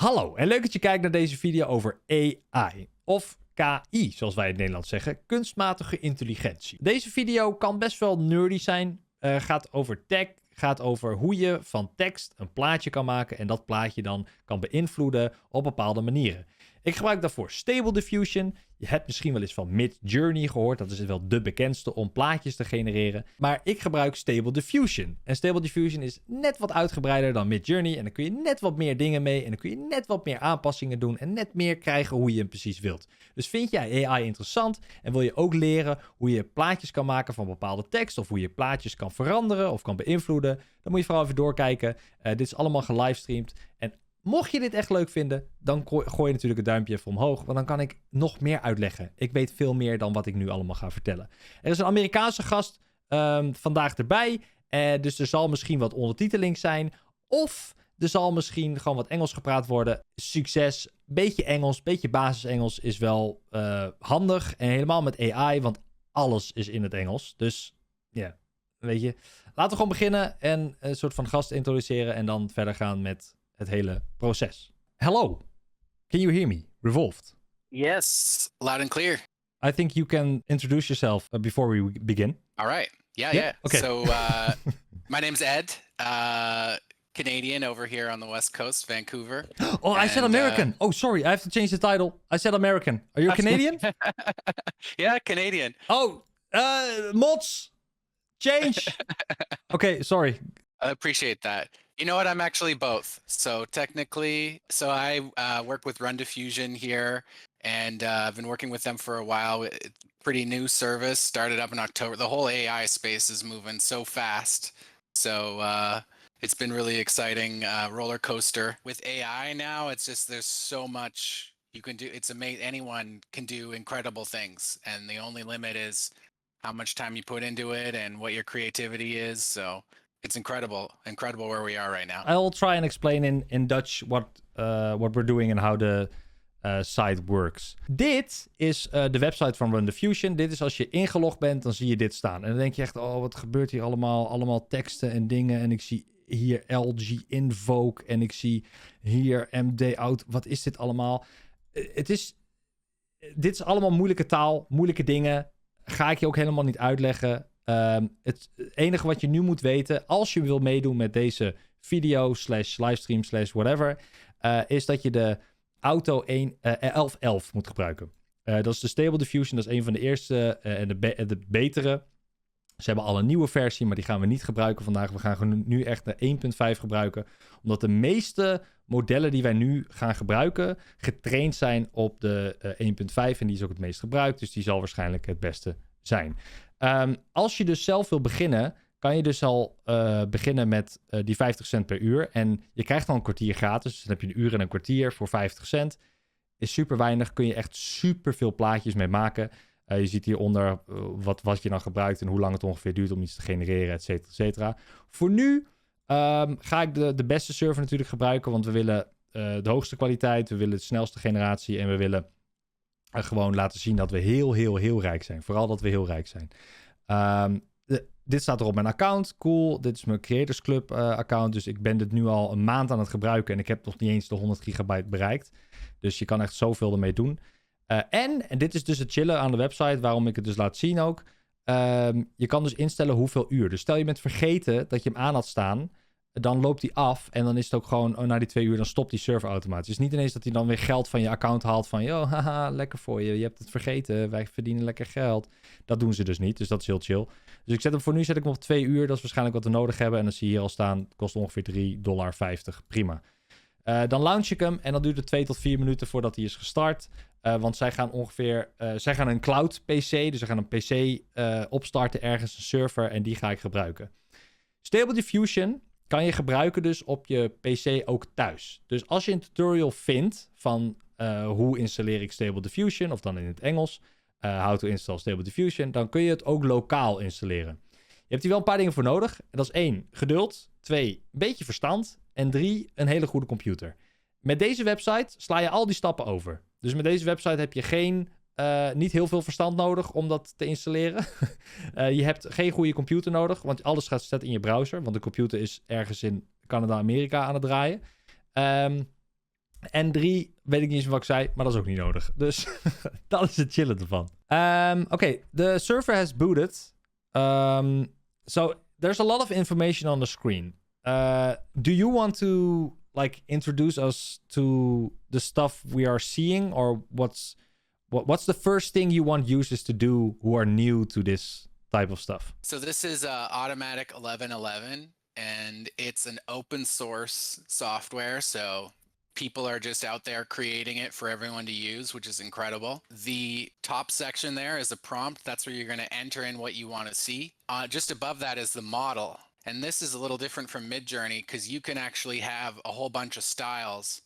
Hallo en leuk dat je kijkt naar deze video over AI. Of KI, zoals wij in het Nederlands zeggen. Kunstmatige intelligentie. Deze video kan best wel nerdy zijn. Gaat over tech. Gaat over hoe je van tekst een plaatje kan maken. En dat plaatje dan kan beïnvloeden op bepaalde manieren. Ik gebruik daarvoor Stable Diffusion. Je hebt misschien wel eens van Midjourney gehoord. Dat is wel de bekendste om plaatjes te genereren. Maar ik gebruik Stable Diffusion. En Stable Diffusion is net wat uitgebreider dan Midjourney. En dan kun je net wat meer dingen mee. En dan kun je net wat meer aanpassingen doen. En net meer krijgen hoe je hem precies wilt. Dus vind jij AI interessant? En wil je ook leren hoe je plaatjes kan maken van bepaalde tekst? Of hoe je plaatjes kan veranderen of kan beïnvloeden? Dan moet je vooral even doorkijken. Dit is allemaal gelivestreamd. En mocht je dit echt leuk vinden, dan gooi je natuurlijk het duimpje even omhoog. Want dan kan ik nog meer uitleggen. Ik weet veel meer dan wat ik nu allemaal ga vertellen. Er is een Amerikaanse gast vandaag erbij. Dus er zal misschien wat ondertiteling zijn. Of er zal misschien gewoon wat Engels gepraat worden. Succes. Beetje Engels, beetje basis-Engels is wel handig. En helemaal met AI, want alles is in het Engels. Dus ja, weet je. Laten we gewoon beginnen en een soort van gast introduceren. En dan verder gaan met het hele proces. Hello. Can you hear me? Revolved. Yes, loud and clear. I think you can introduce yourself before we begin. All right. Yeah. Okay. So my name's Ed, Canadian over here on the West Coast, Vancouver. Oh, I said American. Oh, sorry. I have to change the title. I said American. Are you Canadian? Yeah, Canadian. Oh, mods. Change. Okay, sorry. I appreciate that. You know what? I'm actually both. So technically, I work with Run Diffusion here, and I've been working with them for a while. Pretty new service, started up in October. The whole AI space is moving so fast. So it's been really exciting roller coaster. With AI now, it's just there's so much you can do. It's amazing. Anyone can do incredible things, and the only limit is how much time you put into it and what your creativity is. So it's incredible where we are right now. I'll try and explain in Dutch what we're doing and how the site works. Dit is de website van Run Diffusion. Dit is als je ingelogd bent, dan zie je dit staan. En dan denk je echt, oh, wat gebeurt hier allemaal? Allemaal teksten en dingen. En ik zie hier LG Invoke en ik zie hier MD Out. Wat is dit allemaal? Dit is allemaal moeilijke taal, moeilijke dingen. Ga ik je ook helemaal niet uitleggen. Het enige wat je nu moet weten, als je wil meedoen met deze video /livestream /whatever, is dat je de auto 1111 moet gebruiken. Dat is de Stable Diffusion, dat is een van de eerste en de betere. Ze hebben al een nieuwe versie, maar die gaan we niet gebruiken vandaag. We gaan nu echt de 1.5 gebruiken, omdat de meeste modellen die wij nu gaan gebruiken getraind zijn op de 1.5 en die is ook het meest gebruikt, dus die zal waarschijnlijk het beste zijn. Als je dus zelf wil beginnen, kan je dus al beginnen met die 50 cent per uur. En je krijgt dan een kwartier gratis. Dus dan heb je een uur en een kwartier voor 50 cent. Is super weinig. Kun je echt super veel plaatjes mee maken. Je ziet hieronder wat je dan gebruikt en hoe lang het ongeveer duurt om iets te genereren, et cetera, et cetera. Voor nu ga ik de beste server natuurlijk gebruiken, want we willen de hoogste kwaliteit, we willen de snelste generatie en we willen gewoon laten zien dat we heel rijk zijn. Vooral dat we heel rijk zijn. Dit staat er op mijn account. Cool. Dit is mijn Creators Club account. Dus ik ben dit nu al een maand aan het gebruiken. En ik heb nog niet eens de 100 gigabyte bereikt. Dus je kan echt zoveel ermee doen. En dit is dus het chillen aan de website. Waarom ik het dus laat zien ook. Je kan dus instellen hoeveel uur. Dus stel je bent vergeten dat je hem aan had staan. Dan loopt hij af en dan is het ook gewoon, na die 2 uur, dan stopt die server automatisch. Dus niet ineens dat hij dan weer geld van je account haalt van, yo, haha, lekker voor je. Je hebt het vergeten, wij verdienen lekker geld. Dat doen ze dus niet, dus dat is heel chill. Dus ik zet hem voor nu zet ik hem op 2 uur, dat is waarschijnlijk wat we nodig hebben. En dan zie je hier al staan, het kost ongeveer $3,50, prima. Dan launch ik hem en dan duurt het 2 tot 4 minuten voordat hij is gestart. Want zij gaan een cloud PC, dus ze gaan een PC opstarten ergens, een server, en die ga ik gebruiken. Stable Diffusion kan je gebruiken dus op je PC ook thuis. Dus als je een tutorial vindt van hoe installeer ik Stable Diffusion, of dan in het Engels, how to install Stable Diffusion, dan kun je het ook lokaal installeren. Je hebt hier wel een paar dingen voor nodig. En dat is 1, geduld. 2, een beetje verstand. En 3, een hele goede computer. Met deze website sla je al die stappen over. Dus met deze website heb je niet heel veel verstand nodig om dat te installeren. Je hebt geen goede computer nodig, want alles gaat zetten in je browser. Want de computer is ergens in Canada, Amerika aan het draaien. En 3, weet ik niet eens wat ik zei, maar dat is ook niet nodig. Dus dat is het chillen ervan. Oké, the server has booted. So there's a lot of information on the screen. Do you want to like introduce us to the stuff we are seeing, or what's the first thing you want users to do who are new to this type of stuff? So this is Automatic 1111, and it's an open source software. So people are just out there creating it for everyone to use, which is incredible. The top section there is a prompt. That's where you're going to enter in what you want to see. Just above that is the model. And this is a little different from Midjourney because you can actually have a whole bunch of styles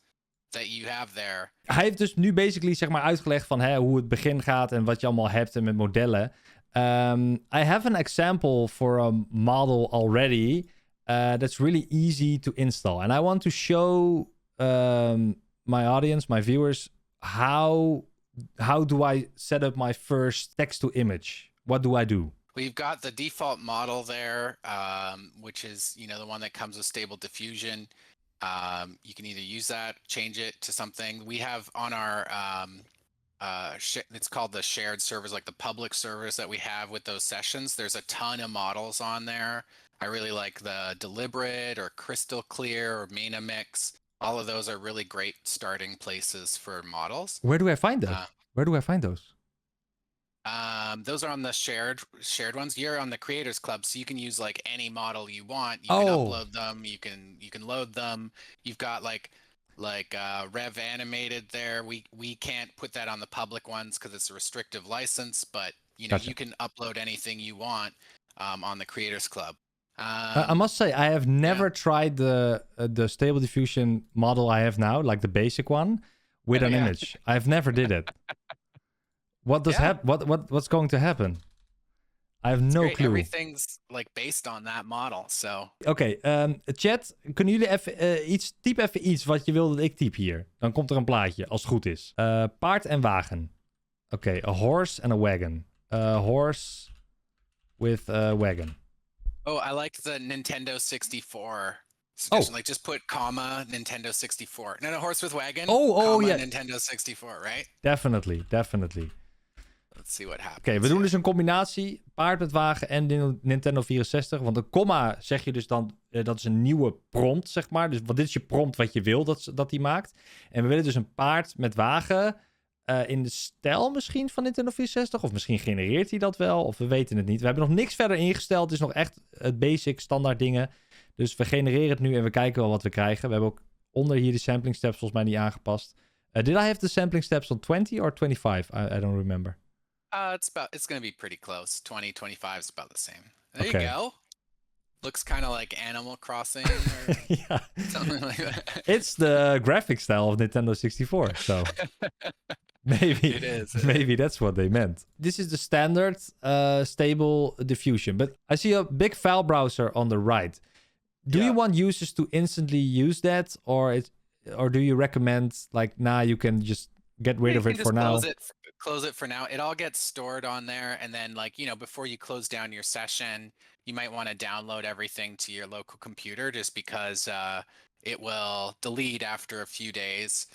that you have there. Hij heeft dus nu basically zeg maar uitgelegd van hoe het begin gaat en wat je allemaal hebt en met modellen. I have an example for a model already that's really easy to install. And I want to show my audience, my viewers, how do I set up my first text to image? What do I do? Well, you've got the default model there, which is, the one that comes with Stable Diffusion. You can either use that, change it to something. We have on our, it's called the shared servers, like the public servers that we have with those sessions. There's a ton of models on there. I really like the Deliberate or Crystal Clear or Mena Mix. All of those are really great starting places for models. Where do I find them? Where do I find those? Those are on the shared ones. You're on the Creators Club, so you can use like any model you want. You can upload them. You can load them. You've got like Rev Animated there. We can't put that on the public ones because it's a restrictive license, but Gotcha. You can upload anything you want on the Creators Club. I must say, I have never tried the Stable Diffusion model I have now, like the basic one, with an image. I've never did it. What does what's going to happen? I have no clue. Everything's like based on that model, so. Oké, chat, kunnen jullie even typ even iets wat je wil dat ik typ hier? Dan komt er een plaatje, als het goed is. Paard en wagen. Oké, a horse and a wagon. Horse with a wagon. Oh, I like the Nintendo 64 suggestion. Like just put comma Nintendo 64. No, horse with wagon. Oh, yeah. Nintendo 64, right? Definitely. Let's see what happens. Oké, we doen dus een combinatie. Paard met wagen en Nintendo 64. Want een komma zeg je dus dan, dat is een nieuwe prompt, zeg maar. Dus dit is je prompt wat je wil dat die maakt. En we willen dus een paard met wagen in de stijl misschien van Nintendo 64. Of misschien genereert hij dat wel, of we weten het niet. We hebben nog niks verder ingesteld. Het is nog echt het basic, standaard dingen. Dus we genereren het nu en we kijken wel wat we krijgen. We hebben ook onder hier de sampling steps volgens mij niet aangepast. Did I have the sampling steps on 20 or 25? I don't remember. It's going to be pretty close. 20, 25 is about the same. There you go. Looks kind of like Animal Crossing or something like that. It's the graphic style of Nintendo 64, so maybe it is. Maybe that's what they meant. This is the standard Stable Diffusion, but I see a big file browser on the right. Do you want users to instantly use that, or do you recommend like you can just get rid of it for now? Close it for now. It all gets stored on there, and then before you close down your session, you might want to download everything to your local computer, just because it will delete after a few days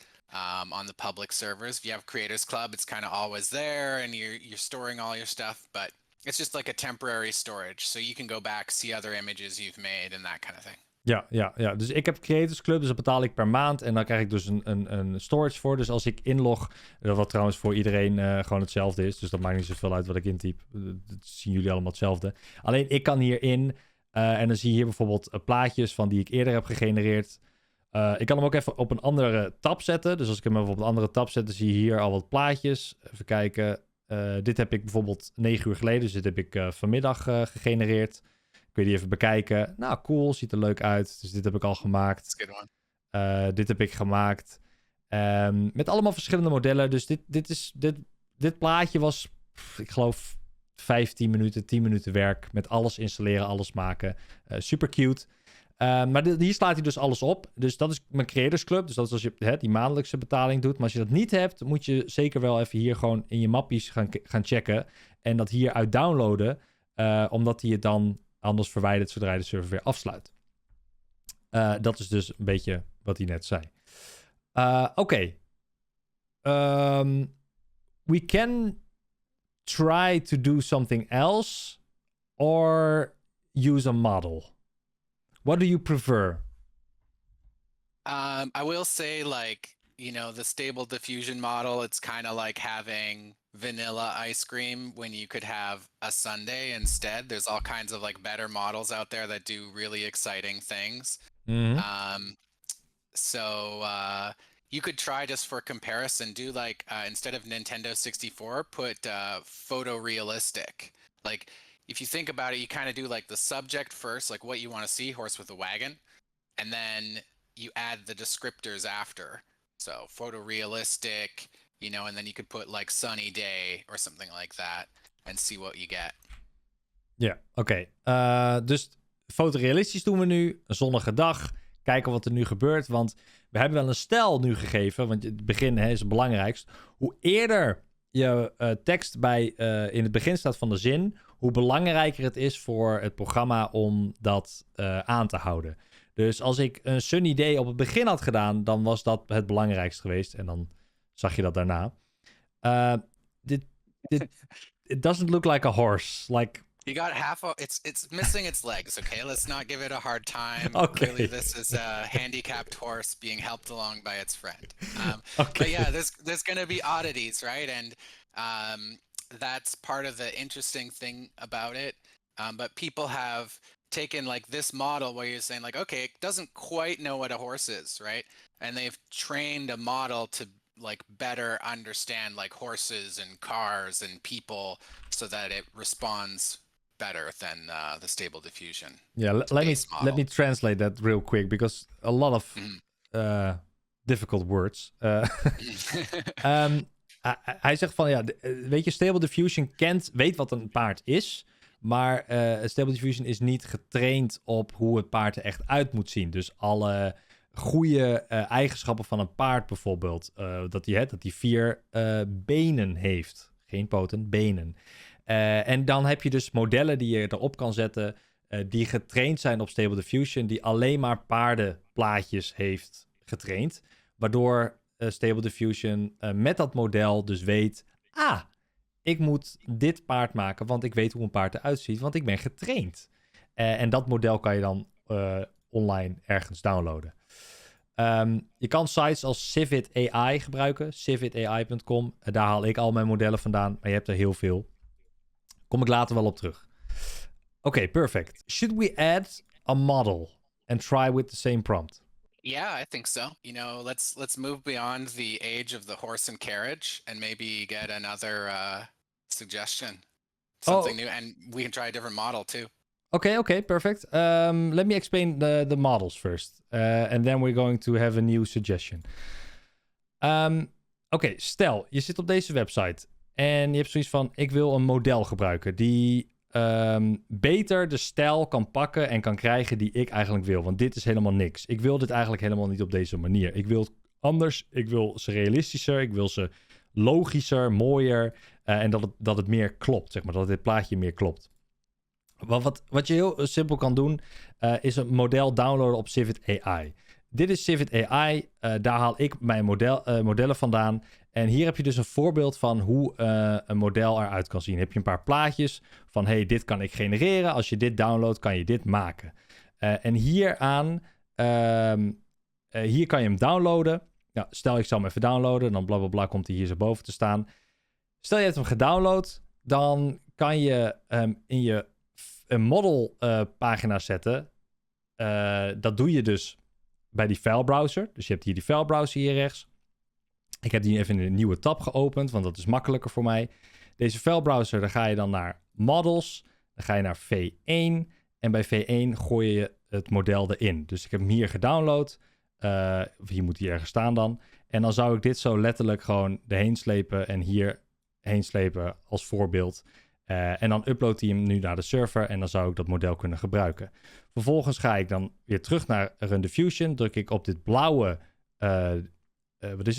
on the public servers. If you have Creators Club, it's kind of always there, and you're storing all your stuff, but it's just like a temporary storage, so you can go back, see other images you've made, and that kind of thing. Ja. Dus ik heb Creators Club, dus dat betaal ik per maand. En dan krijg ik dus een storage voor. Dus als ik inlog, wat trouwens voor iedereen gewoon hetzelfde is. Dus dat maakt niet zoveel uit wat ik intyp. Dat zien jullie allemaal hetzelfde. Alleen ik kan hierin, en dan zie je hier bijvoorbeeld plaatjes van die ik eerder heb gegenereerd. Ik kan hem ook even op een andere tab zetten. Dus als ik hem even op een andere tab zet, dan zie je hier al wat plaatjes. Even kijken. Dit heb ik bijvoorbeeld 9 uur geleden. Dus dit heb ik vanmiddag gegenereerd. Kun je die even bekijken. Nou, cool. Ziet er leuk uit. Dus dit heb ik al gemaakt. Dit heb ik gemaakt. Met allemaal verschillende modellen. Dus dit plaatje was, ik geloof, 15 minuten, 10 minuten werk. Met alles installeren, alles maken. Super cute. Maar hier slaat hij dus alles op. Dus dat is mijn Creators Club. Dus dat is als je die maandelijkse betaling doet. Maar als je dat niet hebt, moet je zeker wel even hier gewoon in je mappies gaan checken. En dat hier uit downloaden. Omdat hij het dan anders verwijdert zodra je de server weer afsluit. Dat is dus een beetje wat hij net zei. Oké. We can try to do something else or use a model. What do you prefer? I will say, like, the stable diffusion model, it's kind of like having vanilla ice cream when you could have a sundae instead. There's all kinds of like better models out there that do really exciting things. Mhm. So you could try, just for comparison, do like instead of Nintendo 64, put photorealistic. Like, if you think about it, you kind of do like the subject first, like what you want to see, horse with a wagon, and then you add the descriptors after. So photorealistic, and then you could put like sunny day or something like that and see what you get. Ja, oké. Dus fotorealistisch doen we nu. Een zonnige dag. Kijken wat er nu gebeurt. Want we hebben wel een stijl nu gegeven. Want het begin is het belangrijkst. Hoe eerder je tekst in het begin staat van de zin, hoe belangrijker het is voor het programma om dat aan te houden. Dus als ik een sunny day op het begin had gedaan, dan was dat het belangrijkst geweest. En dan zag je dat daarna. It doesn't look like a horse. Like... You got it's missing its legs, okay? Let's not give it a hard time. Okay. Clearly this is a handicapped horse being helped along by its friend. Okay. But yeah, there's going to be oddities, right? And that's part of the interesting thing about it. But people have taken like this model where you're saying like, okay, it doesn't quite know what a horse is, right? And they've trained a model to like better understand like horses and cars and people so that it responds better than the stable diffusion. Yeah, let me translate that real quick because a lot of difficult words. Hij zegt van, ja, weet je, stable diffusion weet wat een paard is, maar stable diffusion is niet getraind op hoe het paard er echt uit moet zien. Dus alle goede eigenschappen van een paard bijvoorbeeld, dat hij 4 benen heeft. Geen poten, benen. En dan heb je dus modellen die je erop kan zetten, die getraind zijn op stable diffusion, die alleen maar paardenplaatjes heeft getraind. Waardoor stable diffusion met dat model dus weet, ik moet dit paard maken, want ik weet hoe een paard eruit ziet, want ik ben getraind. En dat model kan je dan online ergens downloaden. Je kan sites als Civit AI gebruiken, civitai.com. Daar haal ik al mijn modellen vandaan, maar je hebt er heel veel. Kom ik later wel op terug. Oké, perfect. Should we add a model and try with the same prompt? Yeah, I think so. Let's move beyond the age of the horse and carriage and maybe get another suggestion. Something new, and we can try a different model too. Okay, perfect. Let me explain the models first. And then we're going to have a new suggestion. Oké, stel, je zit op deze website en je hebt zoiets van, ik wil een model gebruiken die beter de stijl kan pakken en kan krijgen die ik eigenlijk wil. Want dit is helemaal niks. Ik wil dit eigenlijk helemaal niet op deze manier. Ik wil het anders. Ik wil ze realistischer. Ik wil ze logischer, mooier. En dat het meer klopt, zeg maar. Dat dit plaatje meer klopt. Wat je heel simpel kan doen, is een model downloaden op Civit AI. Dit is Civit AI. Daar haal ik mijn modellen vandaan. En hier heb je dus een voorbeeld van hoe een model eruit kan zien. Heb je een paar plaatjes van, hey, dit kan ik genereren. Als je dit downloadt, kan je dit maken. En hier kan je hem downloaden. Nou, stel, ik zal hem even downloaden. Dan blablabla komt hij hier zo boven te staan. Stel, je hebt hem gedownload. Dan kan je in je model pagina zetten. Dat doe je dus bij die filebrowser. Dus je hebt hier die filebrowser hier rechts. Ik heb die even in een nieuwe tab geopend, want dat is makkelijker voor mij. Deze filebrowser, daar ga je dan naar Models. Dan ga je naar V1. En bij V1 gooi je het model erin. Dus ik heb hem hier gedownload. Hier moet hij ergens staan dan. En dan zou ik dit zo letterlijk gewoon erheen slepen en hier heen slepen als voorbeeld. En dan uploadt hij hem nu naar de server en dan zou ik dat model kunnen gebruiken. Vervolgens ga ik dan weer terug naar Run Diffusion. Druk ik op dit blauwe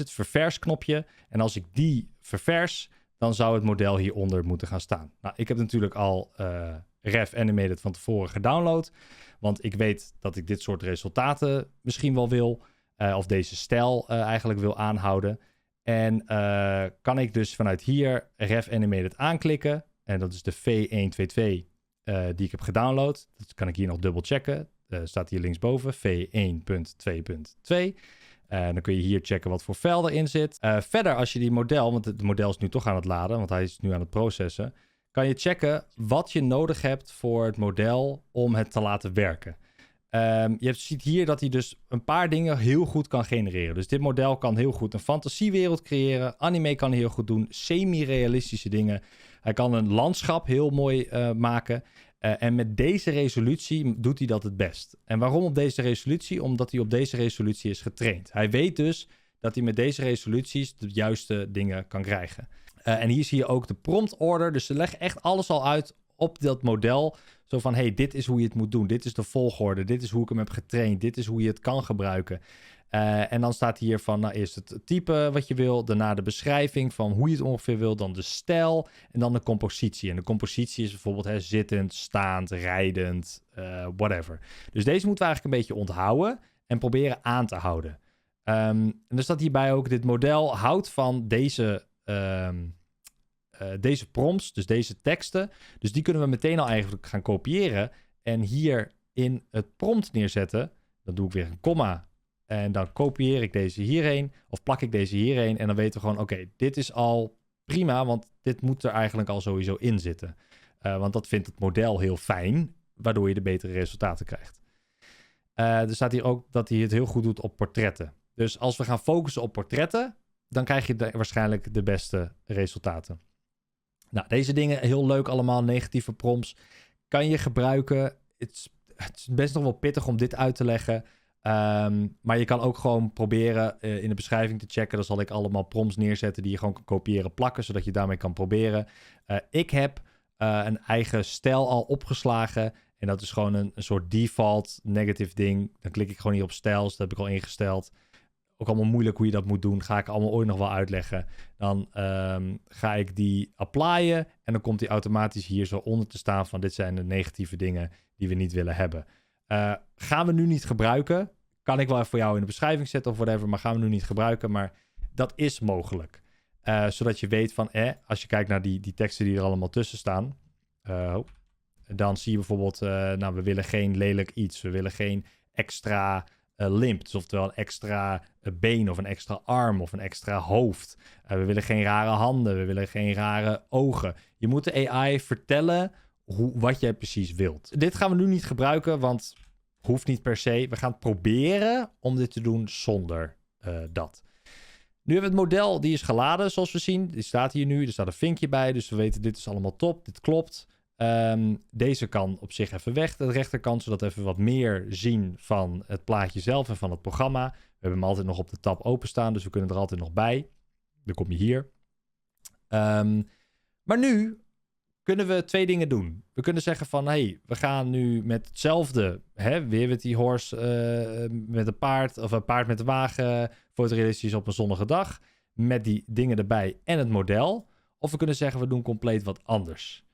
verversknopje. En als ik die ververs, dan zou het model hieronder moeten gaan staan. Nou, ik heb natuurlijk al Ref Animated van tevoren gedownload. Want ik weet dat ik dit soort resultaten misschien wel wil. Of deze stijl eigenlijk wil aanhouden. En kan ik dus vanuit hier ref animated aanklikken. En dat is de V122 die ik heb gedownload. Dat kan ik hier nog dubbel checken. Staat hier linksboven, V1.2.2. Dan kun je hier checken wat voor vel erin zit. Verder, als je die model, want het model is nu toch aan het laden, want hij is nu aan het processen, kan je checken wat je nodig hebt voor het model om het te laten werken. Je ziet hier dat hij dus een paar dingen heel goed kan genereren. Dus dit model kan heel goed een fantasiewereld creëren. Anime kan hij heel goed doen. Semi-realistische dingen. Hij kan een landschap heel mooi maken. En met deze resolutie doet hij dat het best. En waarom op deze resolutie? Omdat hij op deze resolutie is getraind. Hij weet dus dat hij met deze resoluties de juiste dingen kan krijgen. En hier zie je ook de prompt order. Dus ze leggen echt alles al uit op dat model. Zo van, hey, dit is hoe je het moet doen. Dit is de volgorde. Dit is hoe ik hem heb getraind. Dit is hoe je het kan gebruiken. En dan staat hier van, nou, eerst het type wat je wil. Daarna de beschrijving van hoe je het ongeveer wil. Dan de stijl. En dan de compositie. En de compositie is bijvoorbeeld zittend, staand, rijdend, whatever. Dus deze moeten we eigenlijk een beetje onthouden. En proberen aan te houden. En er staat hierbij ook, dit model houdt van deze prompts, dus deze teksten. Dus die kunnen we meteen al eigenlijk gaan kopiëren. En hier in het prompt neerzetten. Dan doe ik weer een komma. En dan kopieer ik deze hierheen. Of plak ik deze hierheen. En dan weten we gewoon, oké, dit is al prima. Want dit moet er eigenlijk al sowieso in zitten. Want dat vindt het model heel fijn. Waardoor je de betere resultaten krijgt. Er staat hier ook dat hij het heel goed doet op portretten. Dus als we gaan focussen op portretten, dan krijg je waarschijnlijk de beste resultaten. Nou, deze dingen, heel leuk allemaal, negatieve prompts, kan je gebruiken. Het is best nog wel pittig om dit uit te leggen. Maar je kan ook gewoon proberen in de beschrijving te checken. Dan zal ik allemaal prompts neerzetten die je gewoon kan kopiëren, plakken, zodat je daarmee kan proberen. Ik heb een eigen stijl al opgeslagen. En dat is gewoon een soort default negative ding. Dan klik ik gewoon hier op stijls, dat heb ik al ingesteld. Ook allemaal moeilijk hoe je dat moet doen. Ga ik allemaal ooit nog wel uitleggen. Dan ga ik die applyen. En dan komt die automatisch hier zo onder te staan van dit zijn de negatieve dingen die we niet willen hebben. Gaan we nu niet gebruiken. Kan ik wel even voor jou in de beschrijving zetten of whatever. Maar gaan we nu niet gebruiken. Maar dat is mogelijk. Zodat je weet van als je kijkt naar die teksten die er allemaal tussen staan. Dan zie je bijvoorbeeld we willen geen lelijk iets. We willen geen extra limp, dus oftewel een extra been of een extra arm of een extra hoofd. We willen geen rare handen, we willen geen rare ogen. Je moet de AI vertellen wat jij precies wilt. Dit gaan we nu niet gebruiken, want hoeft niet per se. We gaan proberen om dit te doen zonder dat. Nu hebben we het model, die is geladen zoals we zien. Die staat hier nu, er staat een vinkje bij, dus we weten dit is allemaal top, dit klopt. Deze kan op zich even weg, de rechterkant, zodat we even wat meer zien van het plaatje zelf en van het programma. We hebben hem altijd nog op de tab openstaan, dus we kunnen er altijd nog bij. Dan kom je hier. Maar nu kunnen we twee dingen doen. We kunnen zeggen van, hey, we gaan nu met hetzelfde, weer met die horse met een paard, of een paard met een wagen, fotorealistisch op een zonnige dag, met die dingen erbij en het model. Of we kunnen zeggen, we doen compleet wat anders.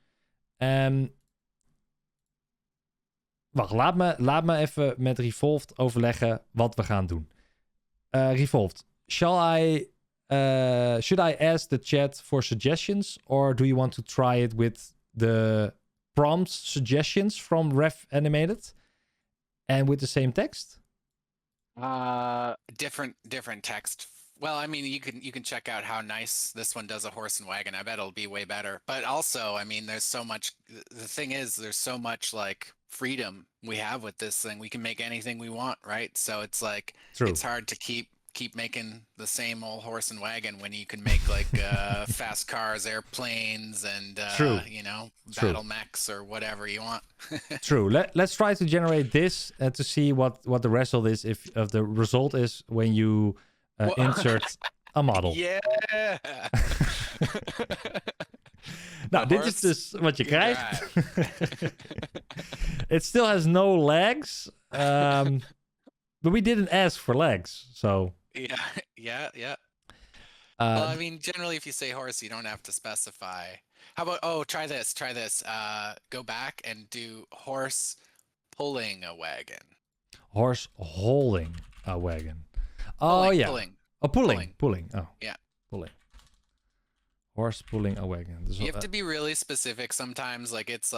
Wacht, laat me even met Revolved overleggen wat we gaan doen. Revolved, should I ask the chat for suggestions? Or do you want to try it with the prompt suggestions from Ref Animated? And with the same text? Different text. Well, I mean, you can check out how nice this one does a horse and wagon. I bet it'll be way better. But also, I mean, there's so much. The thing is, there's so much like freedom we have with this thing. We can make anything we want, right? So it's like True. It's hard to keep making the same old horse and wagon when you can make like fast cars, airplanes, and battle mechs or whatever you want. True. Let's try to generate this to see what the result is. If the result is when you insert a model. Yeah. Nou, dit is dus wat je krijgt. It still has no legs. But we didn't ask for legs, so... Yeah. Well, I mean, generally, if you say horse, you don't have to specify. How about, try this. Go back and do horse pulling a wagon. Horse holding a wagon. Oh, yeah. Pulling. Oh, pulling. Oh, Yeah. Pulling. Horse pulling a wagon. Dus, You have to be really specific sometimes. Like it's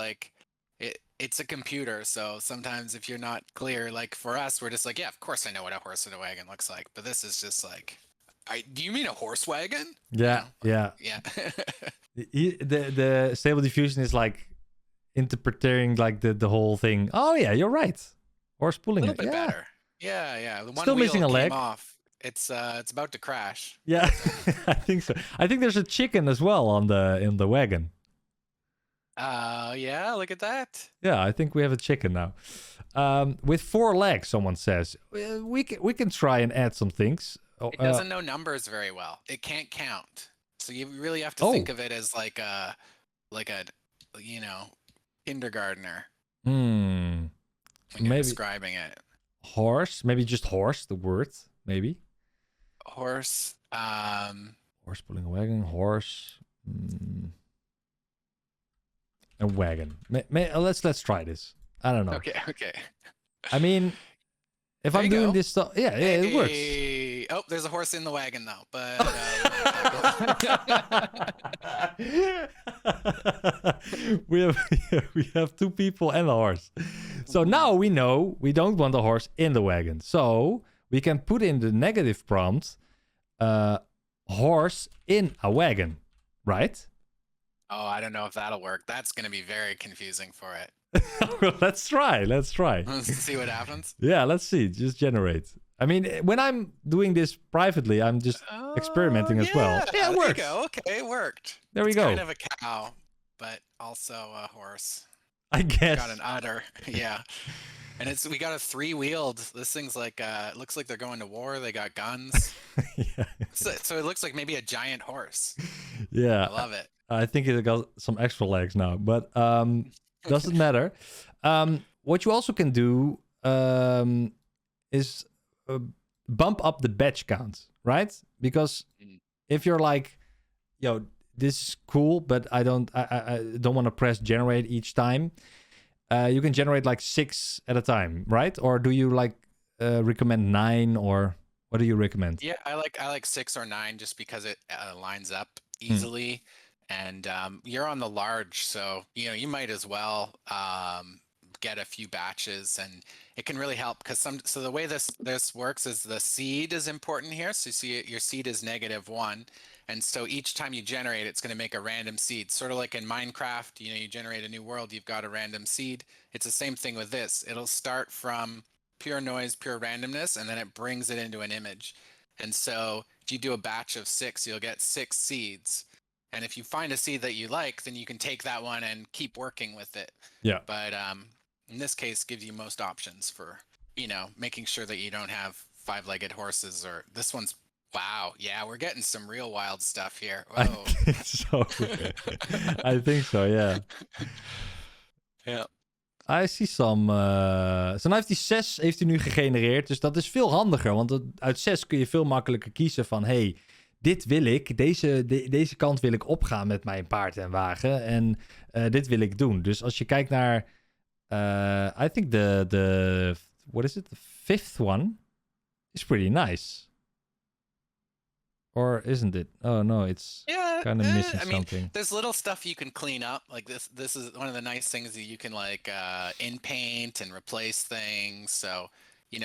a computer, so sometimes if you're not clear, like for us, we're just like, yeah, of course I know what a horse and a wagon looks like. But this is just like, do you mean a horse wagon? Yeah, yeah. The stable diffusion is like interpreting like the whole thing. Oh yeah, you're right. Horse pulling a little it. bit Yeah. better. Yeah. The one Still wheel missing a came leg. off. It's about to crash. Yeah, I think so. I think there's a chicken as well on the wagon. Yeah, look at that. Yeah, I think we have a chicken now. With 4 legs, someone says. We can try and add some things. It doesn't know numbers very well. It can't count. So you really have to think of it as like a kindergartner. When you're describing it. Horse, maybe just horse, the word, maybe. Horse. Horse pulling a wagon, horse. A wagon. Let's try this. I don't know. Okay. I mean, if there I'm doing this stuff, it works. Oh, there's a horse in the wagon though, but we have 2 people and a horse. So now we know we don't want a horse in the wagon. So we can put in the negative prompt, horse in a wagon, right? Oh, I don't know if that'll work. That's going to be very confusing for it. Well, let's try. Let's see what happens. Yeah, let's see. Just generate. I mean, when I'm doing this privately, I'm just experimenting as well. Yeah, it works. Okay, it worked. There we go. Kind of a cow, but also a horse. I guess. Got an udder. Yeah. And we got a 3-wheeled. This thing's like, it looks like they're going to war. They got guns. Yeah. So it looks like maybe a giant horse. Yeah. I love it. I think it got some extra legs now, but doesn't matter. What you also can do is bump up the batch count, right? Because if you're like, this is cool, but I don't want to press generate each time. You can generate like 6 at a time, right? Or do you like recommend 9, or what do you recommend? Yeah, I like 6 or 9 just because it lines up easily. And you're on the large, so you might as well get a few batches, and it can really help because so the way this works is the seed is important here. So you see your seed is -1, and so each time you generate, it's going to make a random seed, sort of like in Minecraft. You generate a new world, you've got a random seed. It's the same thing with this. It'll start from pure noise, pure randomness, and then it brings it into an image. And so if you do a batch of 6, you'll get 6 seeds. And if you find a seed that you like, then you can take that one and keep working with it. Yeah. But in this case, gives you most options for, making sure that you don't have 5-legged horses or this one's, wow. Yeah, we're getting some real wild stuff here. Whoa. I think so, yeah. Ja. I see some... So nou heeft hij 6 heeft hij nu gegenereerd. Dus dat is veel handiger. Want uit 6 kun je veel makkelijker kiezen van... Hey, dit wil ik. Deze kant wil ik opgaan met mijn paard en wagen. En dit wil ik doen. Dus als je kijkt naar... I think the what is it? The 5th one is pretty nice. Or isn't it? Oh no, it's kind of missing something. There's little stuff you can clean up. Like this is one of the nice things that you can like in paint and replace things. So,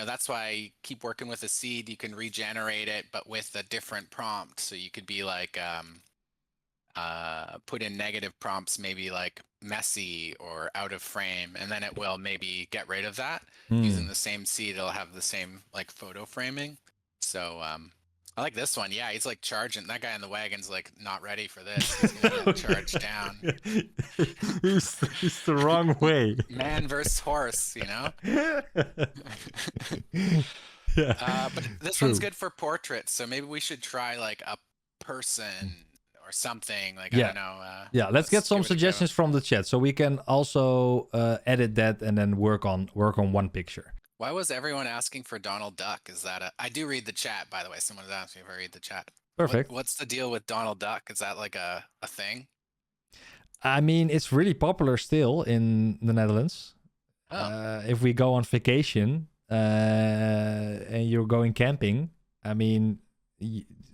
that's why you keep working with a seed. You can regenerate it, but with a different prompt. So you could be like put in negative prompts, maybe like messy or out of frame, and then it will maybe get rid of that. Using the same seed, it'll have the same like photo framing. So I like this one. Yeah, he's like charging. That guy in the wagon's like not ready for this. He's gonna get charged down. He's the wrong way. Man versus horse, Yeah. But this one's good for portraits, so maybe we should try like a person or something. Like I don't know. Let's get some suggestions from the chat, so we can also edit that and then work on one picture. Why was everyone asking for Donald Duck? Is that I do read the chat, by the way. Someone was asking if I read the chat. Perfect. What's the deal with Donald Duck? Is that like a thing? I mean, it's really popular still in the Netherlands. Oh. If we go on vacation and you're going camping, I mean,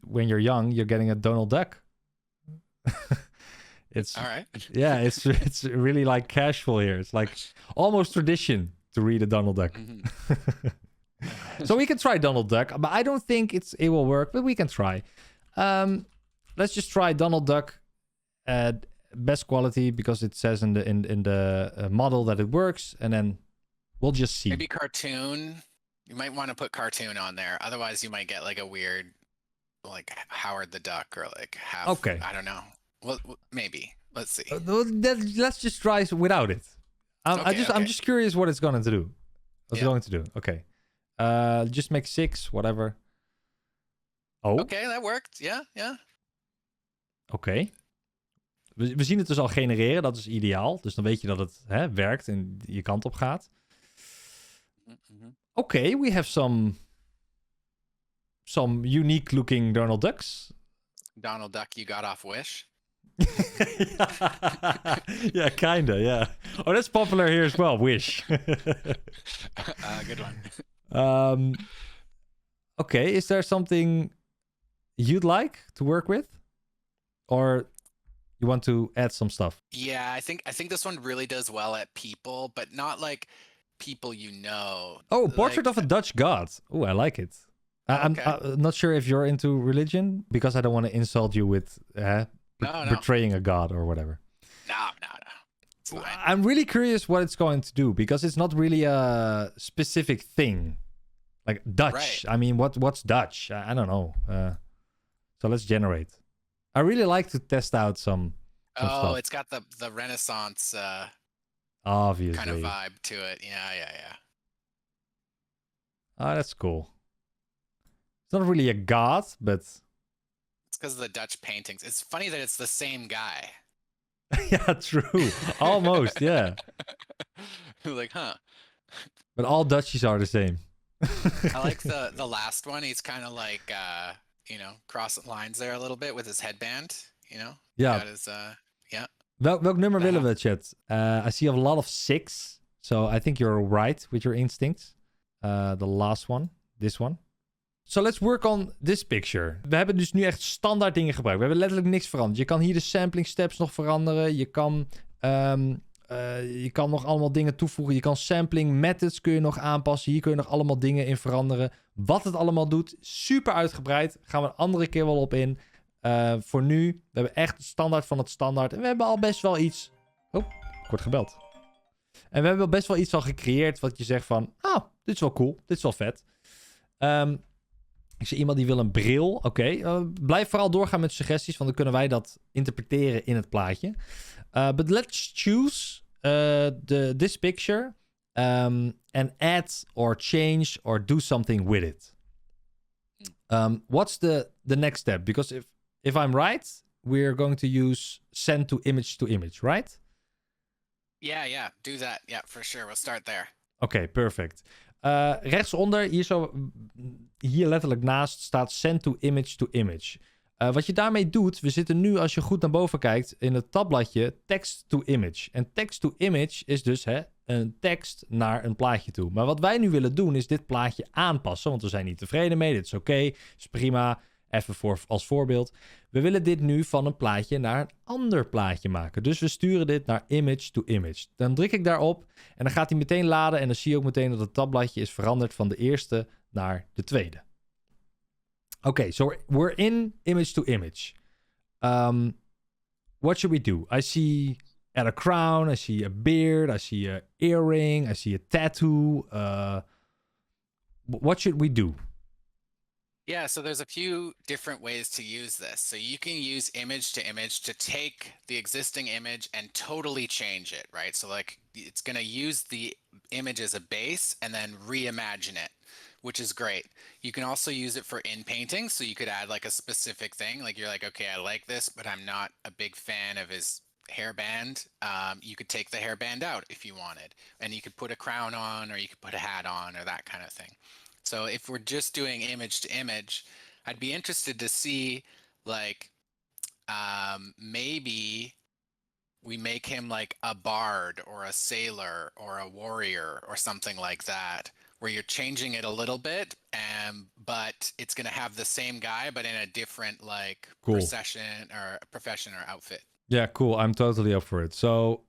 when you're young, you're getting a Donald Duck. It's All right. yeah, it's really like casual here. It's like almost tradition to read a Donald Duck. So we can try Donald Duck, but I don't think it will work, but we can try. Let's just try Donald Duck at best quality because it says in the model that it works, and then we'll just see. Maybe cartoon. You might want to put cartoon on there. Otherwise, you might get like a weird, like Howard the Duck or like half. Okay. I don't know. Well, maybe. Let's see. Let's just try without it. I'm just curious what it's going to do. Okay. Just make 6, whatever. Oh. Okay, that worked. Yeah. Oké. We zien het dus al genereren. Dat is ideaal. Dus dan weet je dat het werkt en je kant op gaat. Oké, we have some unique looking Donald Ducks. Donald Duck, you got off Wish. Yeah, kinda, yeah. Oh, that's popular here as well, Wish. Good one. Okay, is there something you'd like to work with? Or you want to add some stuff? Yeah, I think this one really does well at people, but not like people you know. Oh, Portrait of a Dutch God. Oh, I like it. I'm not sure if you're into religion, because I don't want to insult you with betraying a god or whatever. No. It's fine. I'm really curious what it's going to do, because it's not really a specific thing. Like Dutch. Right. I mean, what's Dutch? I don't know. So let's generate. I really like to test out some stuff. It's got the Renaissance Obviously. kind of vibe to it. Yeah. Oh, that's cool. It's not really a god, but... It's because of the Dutch paintings. It's funny that it's the same guy. Yeah, true. Almost, yeah. Like, huh. But all Dutchies are the same. I like the last one. He's kind of like, crossing lines there a little bit with his headband, Yeah. Got his, yeah. Welk nummer willen we, chat? I see a lot of 6. So I think you're right with your instincts. The last one. This one. So let's work on this picture. We hebben dus nu echt standaard dingen gebruikt. We hebben letterlijk niks veranderd. Je kan hier de sampling steps nog veranderen. Je kan nog allemaal dingen toevoegen. Je kan sampling methods kun je nog aanpassen. Hier kun je nog allemaal dingen in veranderen. Wat het allemaal doet, super uitgebreid. Gaan we een andere keer wel op in. Voor nu, we hebben echt het standaard van het standaard. En we hebben al best wel iets... Oh, ik word gebeld. En we hebben al best wel iets al gecreëerd wat je zegt van... dit is wel cool. Dit is wel vet. Ik zie iemand die wil een bril. Oké, blijf vooral doorgaan met suggesties, want dan kunnen wij dat interpreteren in het plaatje. But let's choose this picture and add or change or do something with it. What's the next step? Because if I'm right, we're going to use send to image, right? Yeah, do that. Yeah, for sure. We'll start there. Oké, perfect. Rechtsonder, hier letterlijk naast, staat send to image. Wat je daarmee doet, we zitten nu, als je goed naar boven kijkt, in het tabbladje text to image. En text to image is dus een tekst naar een plaatje toe. Maar wat wij nu willen doen, is dit plaatje aanpassen, want we zijn niet tevreden mee. Dit is oké, is prima. Even als voorbeeld. We willen dit nu van een plaatje naar een ander plaatje maken. Dus we sturen dit naar image to image. Dan druk ik daarop en dan gaat hij meteen laden. En dan zie je ook meteen dat het tabbladje is veranderd van de eerste naar de tweede. Oké, so we're in image to image. What should we do? I see a crown, I see a beard, I see an earring, I see a tattoo. What should we do? Yeah, so there's a few different ways to use this. So you can use image to take the existing image and totally change it, right? So like it's going to use the image as a base and then reimagine it, which is great. You can also use it for in painting. So you could add like a specific thing. Like you're like, okay, I like this, but I'm not a big fan of his hairband. You could take the hairband out if you wanted, and you could put a crown on, or you could put a hat on, or that kind of thing. So if we're just doing image to image, I'd be interested to see like maybe we make him like a bard or a sailor or a warrior or something like that, where you're changing it a little bit, but it's going to have the same guy, but in a different like Cool. profession or outfit. Ja, cool. I'm totally up for it. So,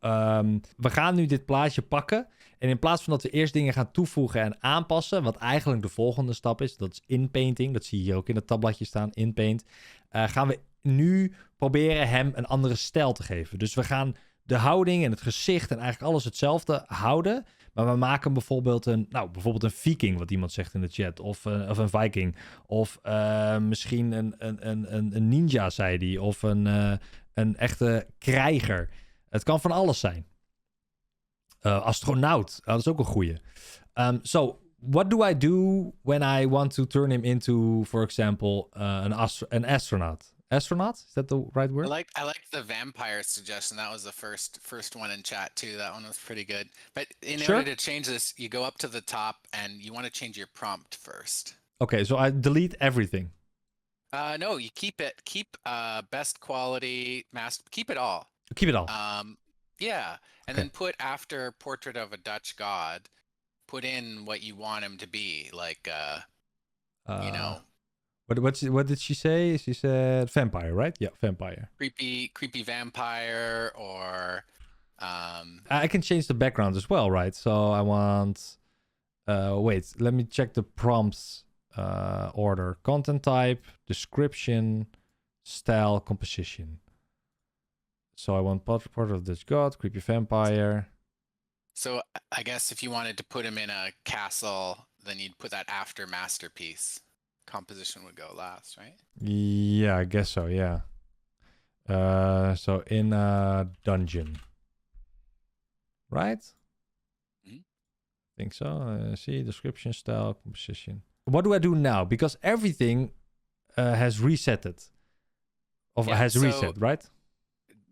we gaan nu dit plaatje pakken. En in plaats van dat we eerst dingen gaan toevoegen en aanpassen, wat eigenlijk de volgende stap is, dat is inpainting. Dat zie je hier ook in het tabbladje staan, inpaint. Gaan we nu proberen hem een andere stijl te geven. Dus we gaan de houding en het gezicht en eigenlijk alles hetzelfde houden. Maar we maken bijvoorbeeld een viking, wat iemand zegt in de chat. Of een viking. Of misschien een ninja, zei hij. Of een echte krijger. Het kan van alles zijn. Astronaut, dat is ook een goeie. So, what do I do when I want to turn him into, for example, an astronaut? Astronaut? Is that the right word? I like the vampire suggestion. That was the first one in chat too. That one was pretty good. But in order to change this, you go up to the top and you want to change your prompt first. Okay, so I delete everything. No, you keep it. Keep best quality, keep it all. Keep it all. Yeah, and then put after portrait of a Dutch god, put in what you want him to be, like you know. What did she say? She said vampire, right? Yeah, vampire. Creepy vampire, or I can change the background as well, right? So I want wait, let me check the prompts order. Content type, description, style, composition. So I want portrait of Dutch god, creepy vampire. So I guess if you wanted to put him in a castle, then you'd put that after masterpiece. Composition would go last, right? Yeah, I guess so, yeah. So in a dungeon. Right? Mm-hmm. I think so. See, description, style, composition. What do I do now? Because everything has resetted. Reset, right?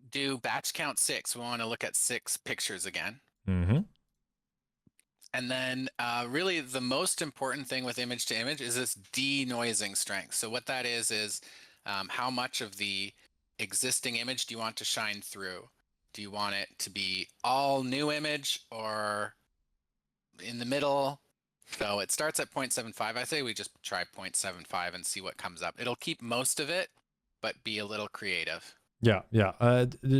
Do batch count 6. We want to look at 6 pictures again. Mm-hmm. And then really the most important thing with image to image is this denoising strength. So what that is how much of the existing image do you want to shine through? Do you want it to be all new image or in the middle? So it starts at 0.75. I say we just try 0.75 and see what comes up. It'll keep most of it, but be a little creative. Ja.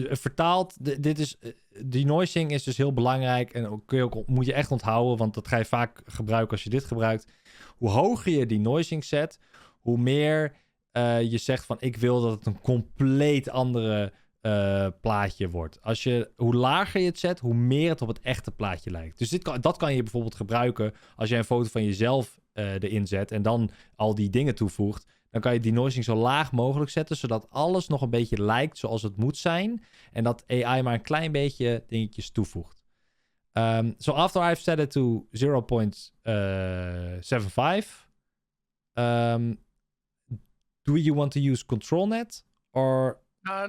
Vertaald, dit is... Denoising is dus heel belangrijk en moet je echt onthouden, want dat ga je vaak gebruiken als je dit gebruikt. Hoe hoger je denoising zet, hoe meer je zegt van ik wil dat het een compleet andere plaatje wordt. Hoe lager je het zet, hoe meer het op het echte plaatje lijkt. Dus dat kan je bijvoorbeeld gebruiken als jij een foto van jezelf erin zet en dan al die dingen toevoegt. Dan kan je denoising zo laag mogelijk zetten, zodat alles nog een beetje lijkt zoals het moet zijn. En dat AI maar een klein beetje dingetjes toevoegt. So after I've set it to 0.75, do you want to use ControlNet or